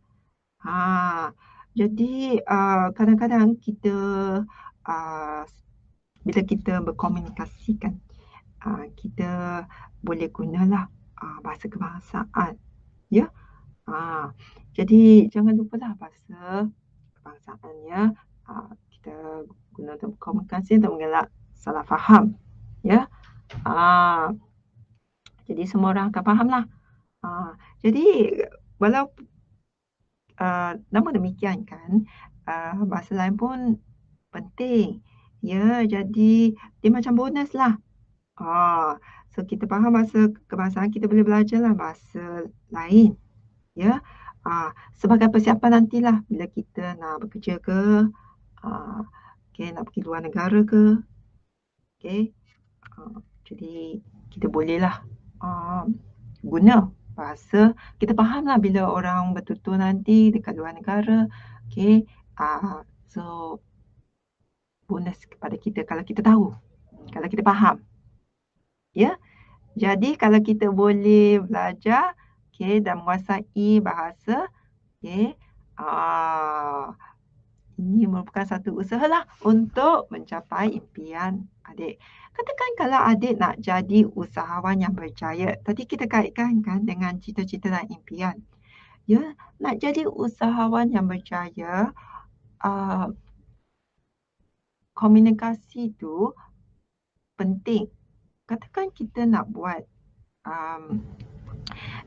Jadi kadang-kadang kita bila kita berkomunikasikan, kita boleh gunalah bahasa kebangsaan, ya. Jadi jangan lupalah bahasa kebangsaan, ya. Kita guna untuk berkomunikasi untuk mengelak salah faham, ya. Jadi semua orang akan fahamlah. Jadi walaupun namun demikian kan, bahasa lain pun penting. Ya, jadi dia macam bonuslah. So kita faham bahasa kebangsaan, kita boleh belajarlah bahasa lain. Ya, sebagai persiapan nantilah bila kita nak bekerja ke, okey, nak pergi luar negara ke. Okey, jadi kita bolehlah guna bahasa. Kita fahamlah bila orang bertutur nanti dekat luar negara. Okey, so bonus kepada kita kalau kita tahu, kalau kita faham. Ya, jadi kalau kita boleh belajar, okey, dan menguasai bahasa, okey, ini merupakan satu usahalah untuk mencapai impian adik. Katakan kalau adik nak jadi usahawan yang berjaya. Tadi kita kaitkan kan dengan cita-cita dan impian. Ya, nak jadi usahawan yang berjaya, komunikasi tu penting. Katakan kita nak buat,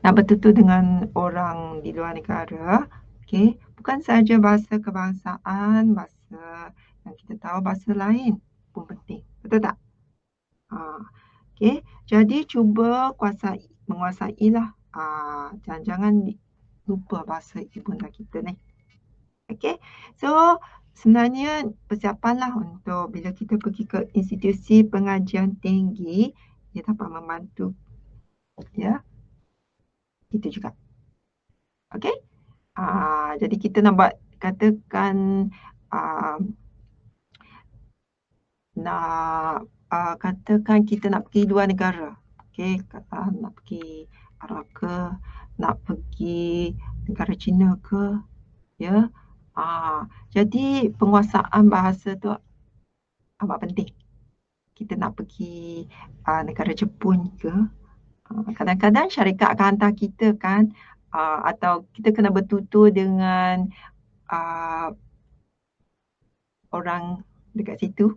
nak bertutur dengan orang di luar negara, okey, bukan saja bahasa kebangsaan, bahasa yang kita tahu, bahasa lain pun penting. Betul tak? Okey, jadi cuba menguasailah, jangan lupa bahasa ibunda kita ni. Okey, so sebenarnya persiapanlah untuk bila kita pergi ke institusi pengajian tinggi, dia dapat membantu, ya, kita juga. Okey? Jadi kita nak buat, katakan katakan kita nak pergi luar negara. Okey, nak pergi Arab ke, nak pergi negara China ke, ya. Jadi penguasaan bahasa tu amat penting. Kita nak pergi negara Jepun ke, kadang-kadang syarikat akan hantar kita kan, atau kita kena bertutur dengan orang dekat situ.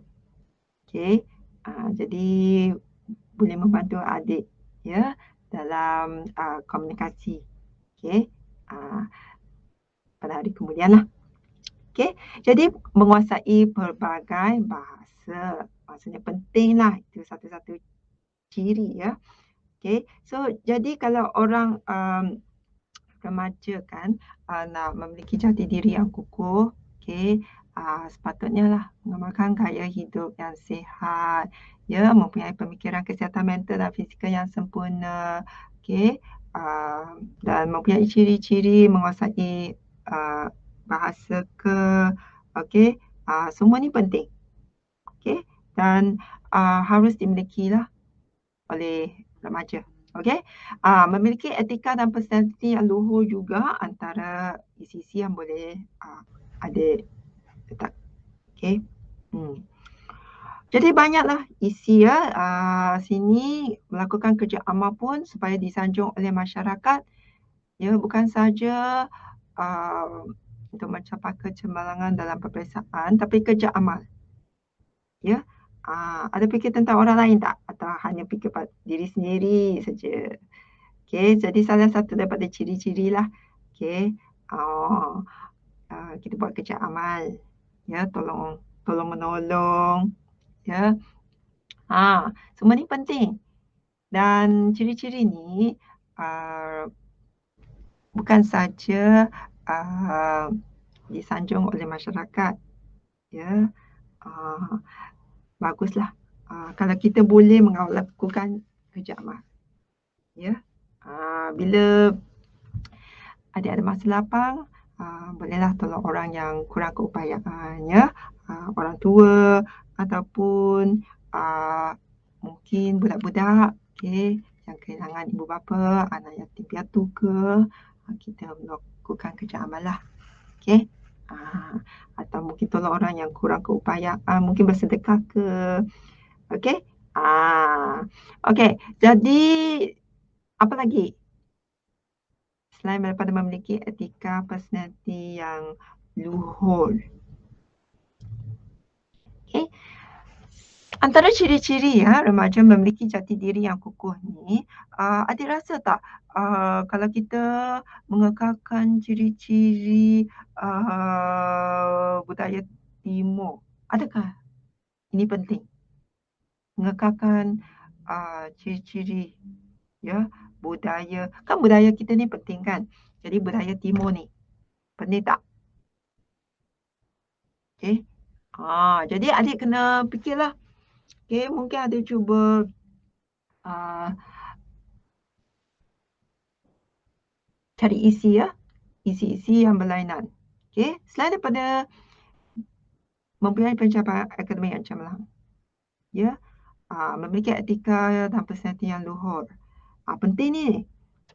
Okey, jadi boleh membantu adik, ya. dalam komunikasi. Okey. Pada hari kemudian lah. Okey. Jadi menguasai pelbagai bahasa. Maksudnya pentinglah, itu satu-satu ciri ya. Okey. So jadi kalau orang remaja kan nak memiliki jati diri yang kukuh, okey, sepatutnya lah mengamalkan gaya hidup yang sihat, ya, mempunyai pemikiran kesihatan mental dan fizikal yang sempurna, okey, dan mempunyai ciri-ciri menguasai bahasa okey, semua ni penting, okey, dan harus dimilikilah oleh remaja. Okey. Memiliki etika dan personaliti yang luhur juga antara isi-isi yang boleh adik letak. Okey. Jadi banyaklah isi ya. Sini melakukan kerja amal pun supaya disanjung oleh masyarakat. Ya, bukan saja untuk mencapai kecemerlangan dalam peperiksaan, tapi kerja amal. Ya. Ada fikir tentang orang lain tak? Atau hanya fikir diri sendiri saja? Okey, jadi salah satu daripada ciri-ciri lah. Okey. Kita buat kerja amal. Ya, tolong menolong. Ya. Semua ni penting. Dan ciri-ciri ni bukan saja disanjung oleh masyarakat. Ya. Baguslah kalau kita boleh melakukan kerja amal. Ya. Bila adik ada masa lapang, bolehlah tolong orang yang kurang keupayaan, ya. Orang tua ataupun mungkin budak-budak, okey, yang kehilangan ibu bapa, anak yatim piatu ke, kita melakukan kerja amal lah. Okey. Atau mungkin tolong orang yang kurang keupayaan, mungkin bersedekah ke. Okey. Okey, jadi apa lagi? Selain daripada memiliki etika personaliti yang luhur. Okey. Antara ciri-ciri ya remaja memiliki jati diri yang kukuh ni, adik rasa tak kalau kita mengekalkan ciri-ciri budaya timur, adakah ini penting? Mengekalkan ciri-ciri ya budaya, kan budaya kita ni penting kan? Jadi budaya timur ni penting tak? Okey. Jadi adik kena fikirlah. Okey, mungkin adik cuba cari isi ya. Isi-isi yang berlainan. Okey, selain daripada mempunyai pencapaian akademik yang cemerlang. Ya. Memiliki etika dan personaliti yang luhur. Penting ni.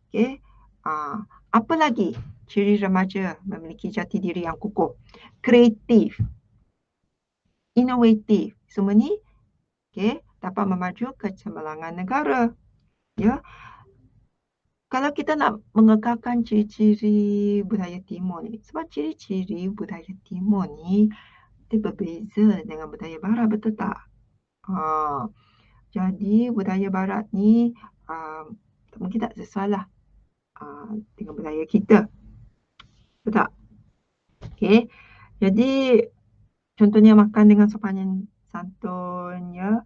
Okey. Apa lagi ciri remaja memiliki jati diri yang kukuh? Kreatif, inovatif. Semua ni dapat memaju kecemerlangan negara. Ya. Kalau kita nak mengekalkan ciri-ciri budaya timur ni, sebab ciri-ciri budaya timur ni dia berbeza dengan budaya barat, betul tak? Jadi budaya barat ni mungkin tak sesuai lah dengan budaya kita. Betul tak? Okey. Jadi contohnya makan dengan sopan santun, ya,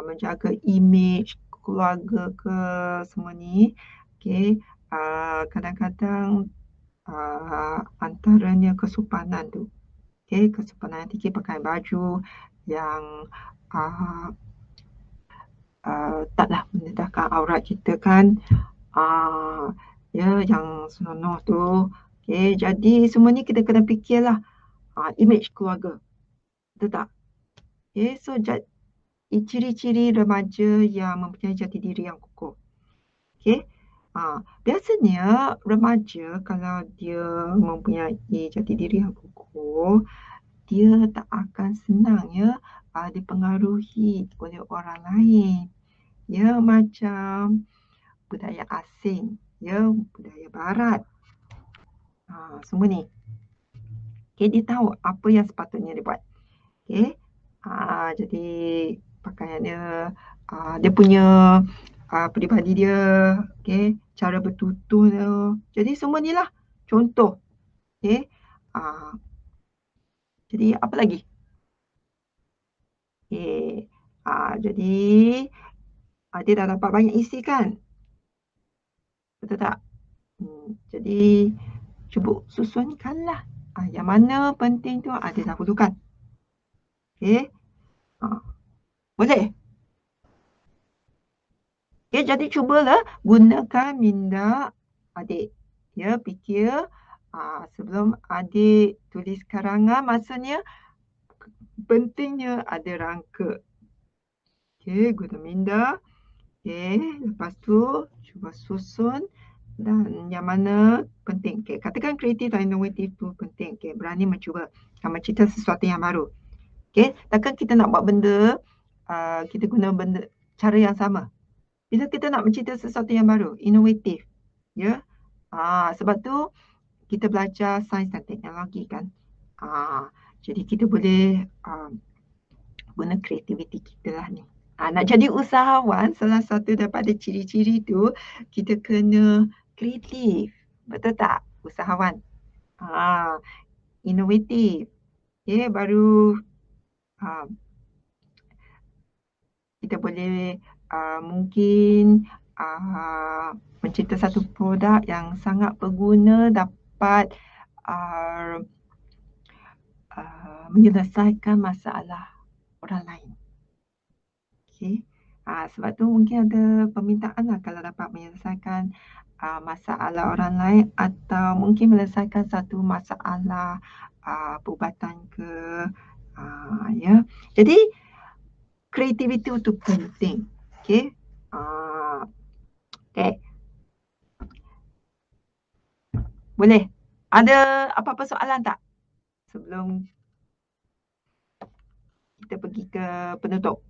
menjaga imej keluarga ke semua ni. Okey, kadang-kadang antaranya kesopanan tu. Okey, kesopanan yang tinggi, pakai baju yang taklah mendedahkan aurat kita kan. Ya, yang senonoh tu. Okey, jadi semua ni kita kena fikirlah imej keluarga. Betul tak? Okey, so ciri-ciri remaja yang mempunyai jati diri yang kukuh. Okey. Biasanya remaja kalau dia mempunyai jati diri yang kukuh, dia tak akan senang ya dipengaruhi oleh orang lain. Ya, macam budaya asing, ya, budaya barat. Semua ni. Okey, dia tahu apa yang sepatutnya dia buat. Okey. Jadi pakaiannya dia punya peribadi dia, okey, cara bertutur dia. Jadi semua ni lah contoh, okey. Ah, jadi apa lagi? Okey, jadi dia dah dapat banyak isi kan? Betul tak? Jadi cuba susunkanlah, yang mana penting tu didahulukan. Okey, ah, boleh? Okey, jadi cubalah gunakan minda adik. Ya, fikir sebelum adik tulis karangan, maksudnya pentingnya ada rangka. Okey, guna minda. Okey, lepas tu cuba susun dan yang mana penting. Okey, katakan kreatif dan inovatif tu penting. Okey, berani mencuba mencipta sesuatu yang baru. Okey, takkan kita nak buat benda, kita guna benda cara yang sama. Bila kita nak mencipta sesuatu yang baru, inovatif, ya. Sebab tu kita belajar sains dan teknologi kan. Jadi kita boleh guna kreativiti kita lah ni. Nak jadi usahawan, salah satu daripada ciri-ciri tu, kita kena kreatif. Betul tak? Usahawan. Inovatif. Okay, baru ah, kita boleh mungkin mencipta satu produk yang sangat berguna, dapat menyelesaikan masalah orang lain. Okay. Sebab tu mungkin ada permintaan lah kalau dapat menyelesaikan masalah orang lain atau mungkin menyelesaikan satu masalah perubatan ke. Ya. Jadi kreativiti itu penting. Okay. Okay. Boleh. Ada apa-apa soalan tak sebelum kita pergi ke penutup?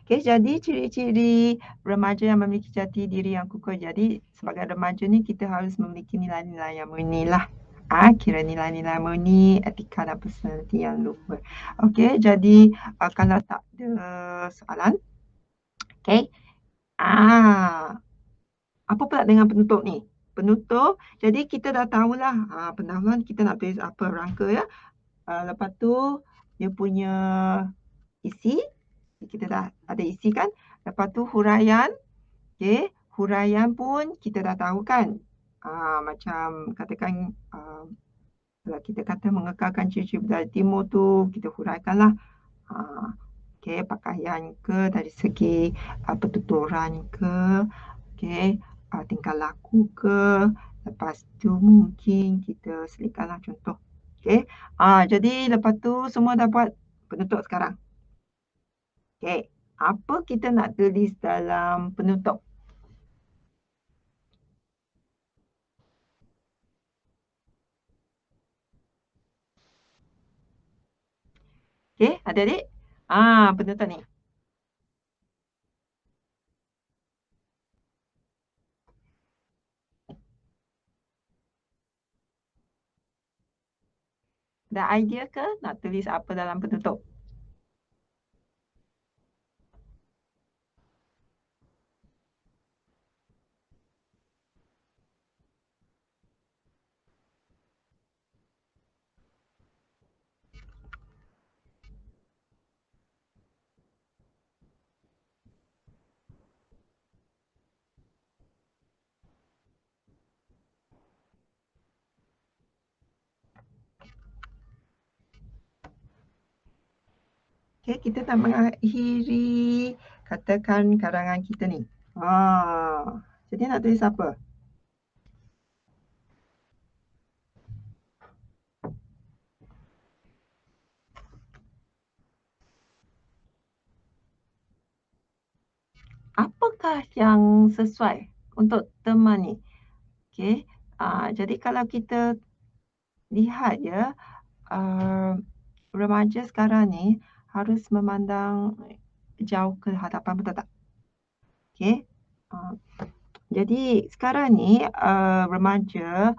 Okay, jadi ciri-ciri remaja yang memiliki jati diri yang kukuh. Jadi sebagai remaja ni kita harus memiliki nilai-nilai yang murni lah. Kira nilai-nilai murni, etika dan personaliti yang luhur. Okey, jadi kalau tak ada soalan, okey. Apa pula dengan penutup ni? Penutup, jadi kita dah tahulah pendahuluan kita nak tulis apa rangka ya. Lepas tu dia punya isi, kita dah ada isi kan. Lepas tu huraian, okey, huraian pun kita dah tahu kan. Macam katakan kalau kita kata mengekalkan ciri-ciri budaya timur tu, kita huraikanlah. Okey, pakaian ke, dari segi pertuturan ke, okey, tingkah laku ke. Lepas tu mungkin kita selitkanlah contoh. Okey, jadi lepas tu semua dah buat penutup sekarang. Okey, apa kita nak tulis dalam penutup? Okey, adik-adik? Penutup ni. Ada idea ke nak tulis apa dalam penutup? Okey, kita nak mengakhiri katakan karangan kita ni. Jadi nak tulis apa? Apakah yang sesuai untuk tema ni? Okey, jadi kalau kita lihat ya, remaja sekarang ni harus memandang jauh ke hadapan, betul tak? Okey. Jadi sekarang ni remaja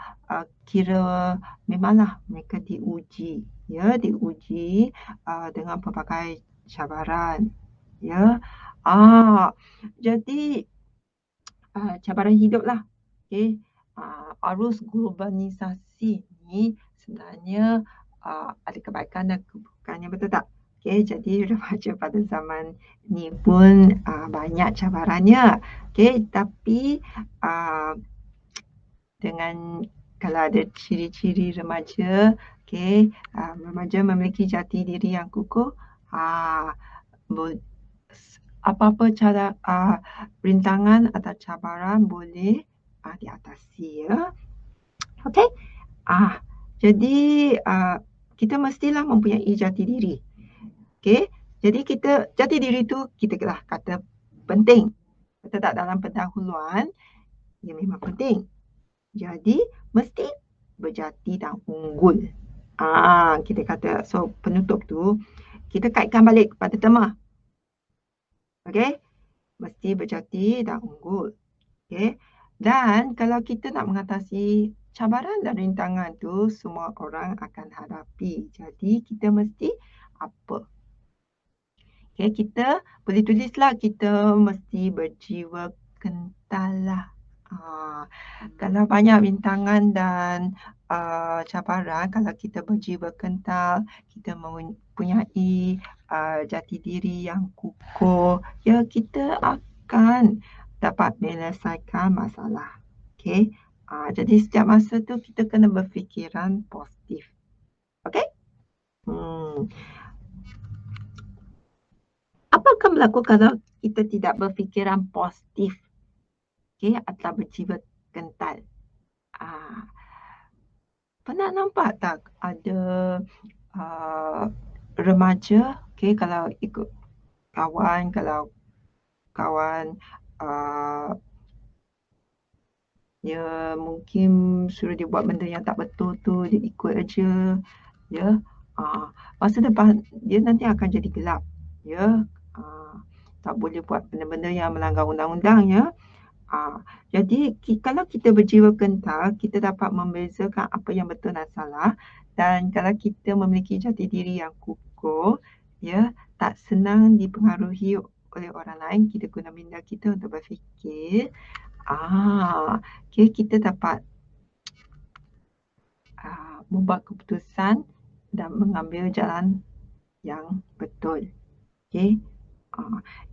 kira memanglah mereka diuji, ya, diuji dengan pelbagai cabaran, ya. Jadi cabaran hiduplah, okey. Arus globalisasi ni sebenarnya ada kebaikan dan keburukannya, betul tak? Okey, jadi remaja pada zaman ni pun banyak cabarannya. Okey, tapi ah, dengan kalau ada ciri-ciri remaja, okey, remaja memiliki jati diri yang kukuh, ah, bo- apa-apa cara rintangan atau cabaran boleh diatasi, ya. Okey. Ah, jadi kita mestilah mempunyai jati diri. Okey. Jadi jati diri tu kita lah kata penting. Betul tak, dalam pendahuluan ia memang penting. Jadi mesti berjati dan unggul. Kita kata, so penutup tu kita kaitkan balik kepada tema. Okey. Mesti berjati dan unggul. Okey. Dan kalau kita nak mengatasi cabaran dan rintangan tu, semua orang akan hadapi. Jadi kita mesti apa? Okey, kita boleh tulislah, kita mesti berjiwa kental lah. Kalau banyak rintangan dan cabaran, kalau kita berjiwa kental, kita mempunyai jati diri yang kukuh, ya, kita akan dapat menyelesaikan masalah. Okey. Jadi setiap masa tu kita kena berfikiran positif. Okey? Apa akan berlaku kalau kita tidak berfikiran positif? Okey, atau berjiwa kental? Pernah nampak tak ada remaja, okey, kalau ikut kawan, kalau kawan dia mungkin suruh dia buat benda yang tak betul tu, dia ikut aja, ya. Masa depan dia nanti akan jadi gelap, ya. Tak boleh buat benda-benda yang melanggar undang-undang, ya. Jadi kalau kita berjiwa kental, kita dapat membezakan apa yang betul dan salah. Dan kalau kita memiliki jati diri yang kukuh, ya, tak senang dipengaruhi oleh orang lain, kita guna minda kita untuk berfikir. Okay, kita dapat membuat keputusan dan mengambil jalan yang betul. Okay.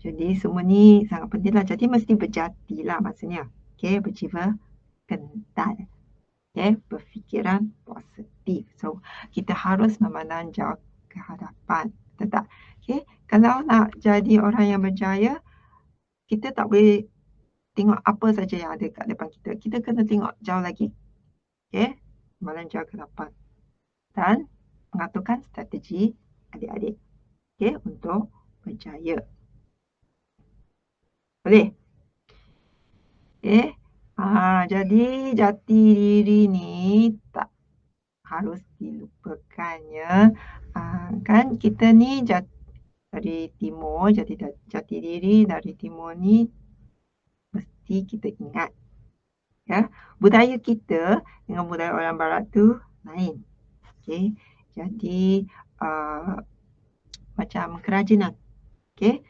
Jadi semua ni sangat pentinglah. Jadi mesti berjatilah maksudnya. Okay, berjiwa kental. Okay, berfikiran positif. So, kita harus memandang jauh ke hadapan. Betul tak? Okay, kalau nak jadi orang yang berjaya, kita tak boleh tengok apa saja yang ada kat depan kita. Kita kena tengok jauh lagi. Okay, memandang jauh ke hadapan. Dan mengaturkan strategi adik-adik. Okay, untuk berjaya. Boleh? Okay. Jadi jati diri ni tak harus dilupakannya. Kan kita ni dari timur, jati diri dari timur ni mesti kita ingat. Ya, budaya kita dengan budaya orang barat tu lain. Okay. Jadi macam kerajinan. Okay.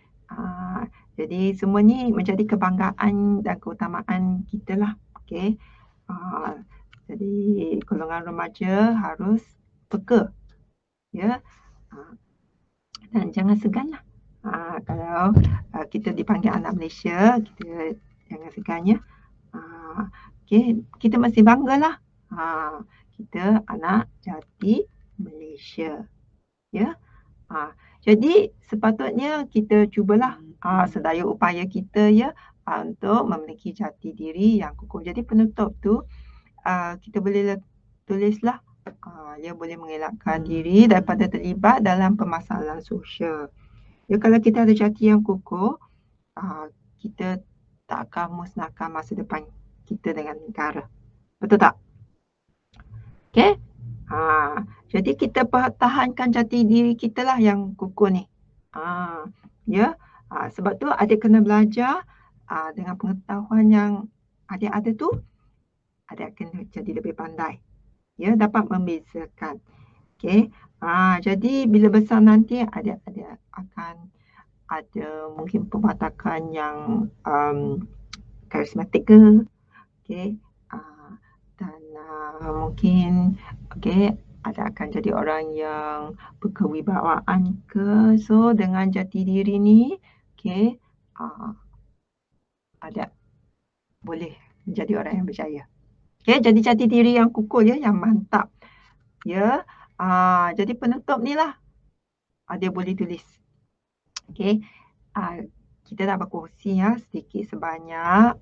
Jadi semua ni menjadi kebanggaan dan keutamaan kita lah. Okay. Jadi golongan remaja harus peka. Ya. Dan jangan segan lah. Kalau kita dipanggil anak Malaysia, kita jangan segan, ya. Okay. Kita mesti bangga lah. Kita anak jati Malaysia. Ya. Jadi sepatutnya kita cubalah sedaya upaya kita, ya, untuk memiliki jati diri yang kukuh. Jadi penutup tu kita boleh tulislah, ia boleh mengelakkan diri daripada terlibat dalam permasalahan sosial. Ya, kalau kita ada jati yang kukuh, kita tak akan musnahkan masa depan kita dengan negara. Betul tak? Okay. Jadi kita pertahankan jati diri kita lah yang kukuh ni. Ya. Sebab tu adik kena belajar dengan pengetahuan yang adik ada tu, adik akan jadi lebih pandai. Ya, dapat membezakan. Okey. Jadi bila besar nanti adik akan ada mungkin perwatakan yang karismatik ke. Okey. Dan mungkin okey, ada akan jadi orang yang berkewibawaan ke. So dengan jati diri ni, okey, ada boleh menjadi orang yang berjaya. Okey, jadi jati diri yang kukuh ya, yang mantap. Ya. Jadi penutup ni lah dia boleh tulis. Okey. Kita dah berkongsi ya sedikit sebanyak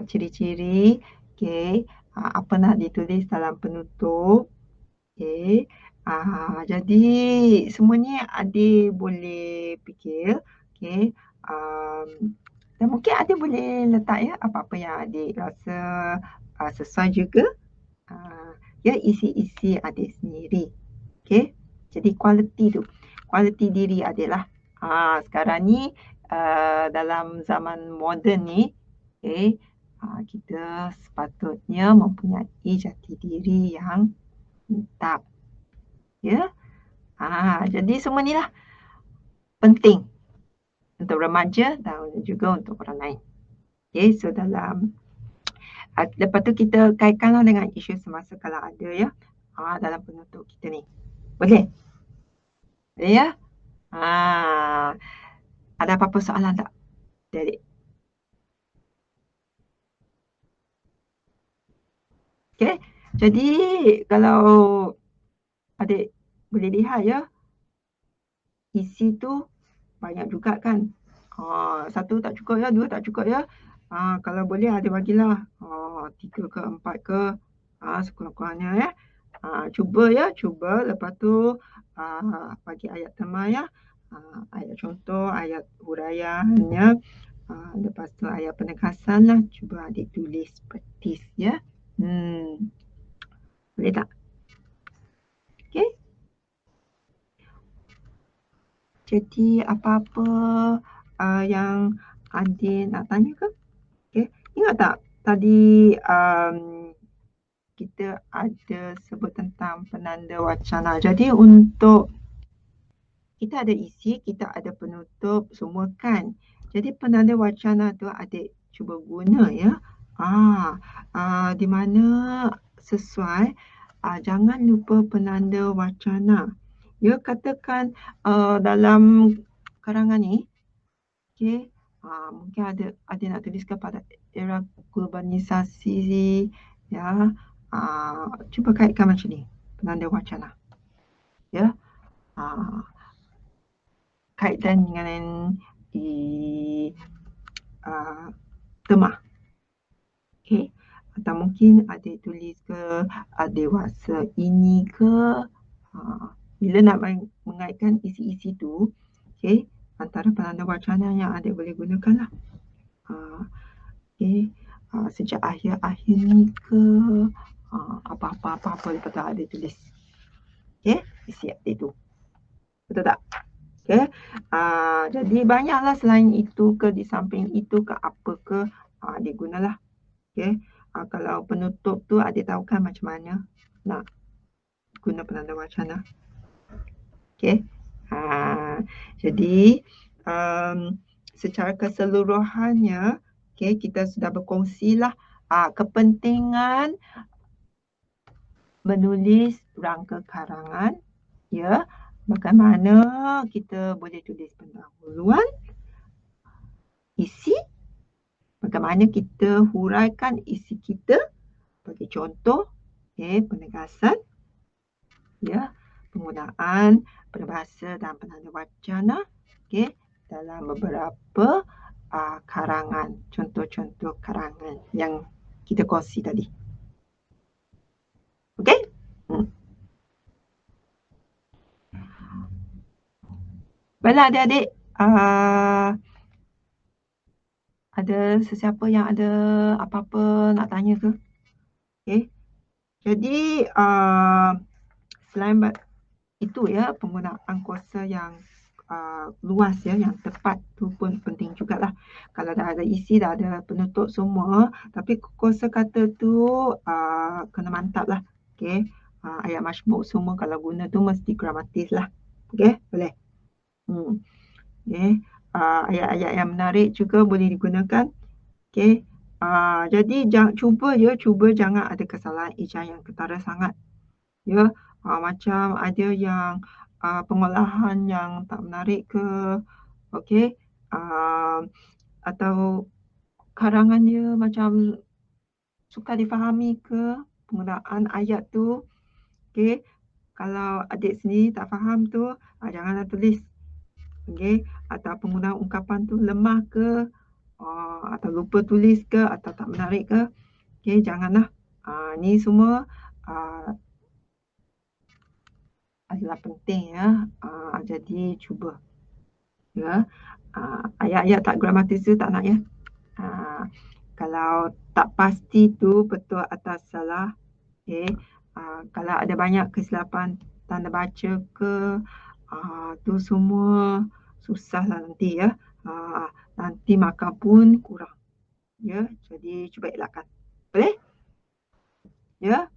ciri-ciri, okey, apa nak ditulis dalam penutup. Okey. Jadi semua ni adik boleh fikir. Okey. Dan mungkin adik boleh letak ya apa-apa yang adik rasa sesuai juga. Ya, isi-isi adik sendiri. Okey. Jadi kualiti diri adik lah. Sekarang ni dalam zaman moden ni, okey, kita sepatutnya mempunyai jati diri yang mantap. Ya. Jadi semua ni lah penting untuk remaja dan juga untuk orang lain. Okey, so lepas tu kita kaitkanlah dengan isu semasa kalau ada ya, dalam penutup kita ni. Boleh? Boleh ya? Ada apa-apa soalan tak, adik? Okey. Jadi kalau adik boleh lihat ya, isi tu banyak juga kan. Satu tak cukup ya, dua tak cukup ya. Kalau boleh adik bagilah 3 ke 4 ke, sekurang-kurangnya ya. Cuba ya, cuba. Lepas tu bagi ayat tema ya. Ayat contoh, ayat huraiannya. Lepas tu ayat penegasan lah. Cuba adik tulis praktis ya. Boleh tak? Okey. Jadi apa-apa yang adik nak tanya ke? Okey. Ingat tak tadi kita ada sebut tentang penanda wacana. Jadi untuk kita ada isi, kita ada penutup semua kan. Jadi penanda wacana tu adik cuba guna ya. Di mana sesuai, jangan lupa penanda wacana. Ya, katakan dalam karangan ni, okey, mungkin ada nak tuliskan pada era globalisasi ya. Cuba kaitkan macam ni, penanda wacana. Ya. Kaitkan dengan tema. Okey. Atau mungkin adik tulis ke dewasa ini ke. Bila nak mengaitkan isi-isi tu, okey, antara penanda wacana yang adik boleh gunakan lah. Okey. Sejak akhir-akhir ni ke, apa-apa lepas tu adik tulis. Okey, isi adik tu. Betul tak? Okey. Jadi banyaklah selain itu ke, di samping itu ke, apa ke, adik gunalah. Okey. Kalau penutup tu adik tahu kan macam mana nak guna penanda wacana. Okey. Jadi secara keseluruhannya, okey, kita sudah berkongsilah kepentingan menulis rangka karangan, ya. Bagaimana kita boleh tulis pendahuluan, isi, bagaimana kita huraikan isi kita, bagi contoh, okey, penegasan, ya, penggunaan peribahasa dan penanda wacana, okey, dalam beberapa karangan, contoh-contoh karangan yang kita kongsi tadi. Okey? Baiklah adik-adik, ada sesiapa yang ada apa-apa nak tanya ke? Okey. Jadi selain itu ya, penggunaan kuasa yang luas ya, yang tepat tu pun penting jugalah. Kalau dah ada isi, dah ada penutup semua, tapi kosakata tu kena mantap lah. Okey. Ayat majmuk semua kalau guna tu mesti gramatis lah. Okey, boleh. Okey. Ayat-ayat yang menarik juga boleh digunakan. Okey. Jadi cuba jangan ada kesalahan ejaan yang ketara sangat. Ya, macam ada yang pengolahan yang tak menarik ke, okey, atau karangannya macam sukar difahami ke penggunaan ayat tu. Okey, kalau adik sendiri tak faham tu, janganlah tulis. Okey, atau penggunaan ungkapan tu lemah ke, atau lupa tulis ke, atau tak menarik ke. Okey, janganlah. Ni semua adalah penting ya. Jadi cuba ya. Ayat-ayat tak gramatis tu tak nak ya. Kalau tak pasti tu betul atau salah. Okey. Kalau ada banyak kesilapan tanda baca ke, tu semua susahlah nanti ya. Nanti markah pun kurang. Ya, jadi cuba elakkan. Boleh? Ya.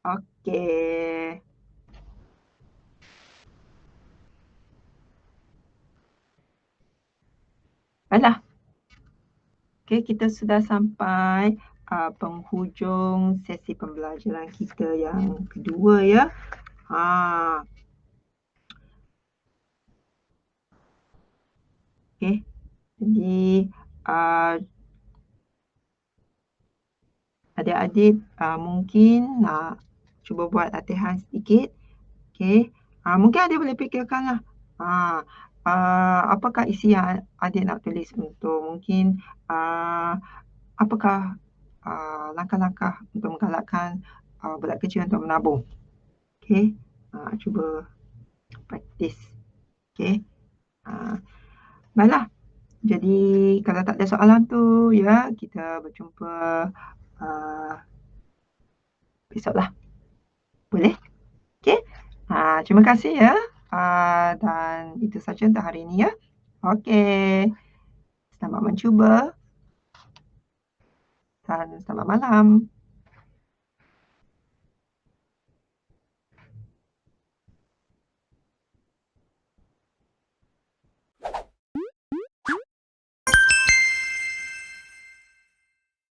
Okey. Baiklah. Okey, kita sudah sampai penghujung sesi pembelajaran kita yang kedua ya. Okey. Jadi adik-adik mungkin nak cuba buat latihan sedikit. Okey. Mungkin adik boleh fikirkanlah. Apakah isi yang adik nak tulis untuk mungkin apakah langkah-langkah untuk menggalakkan budak kecil untuk menabung. Okey. Cuba praktis. Okey. Baiklah. Jadi kalau tak ada soalan tu ya, kita berjumpa besoklah. Boleh? Okey. Terima kasih ya. Dan itu saja untuk hari ini ya. Okey. Selamat mencuba dan selamat malam.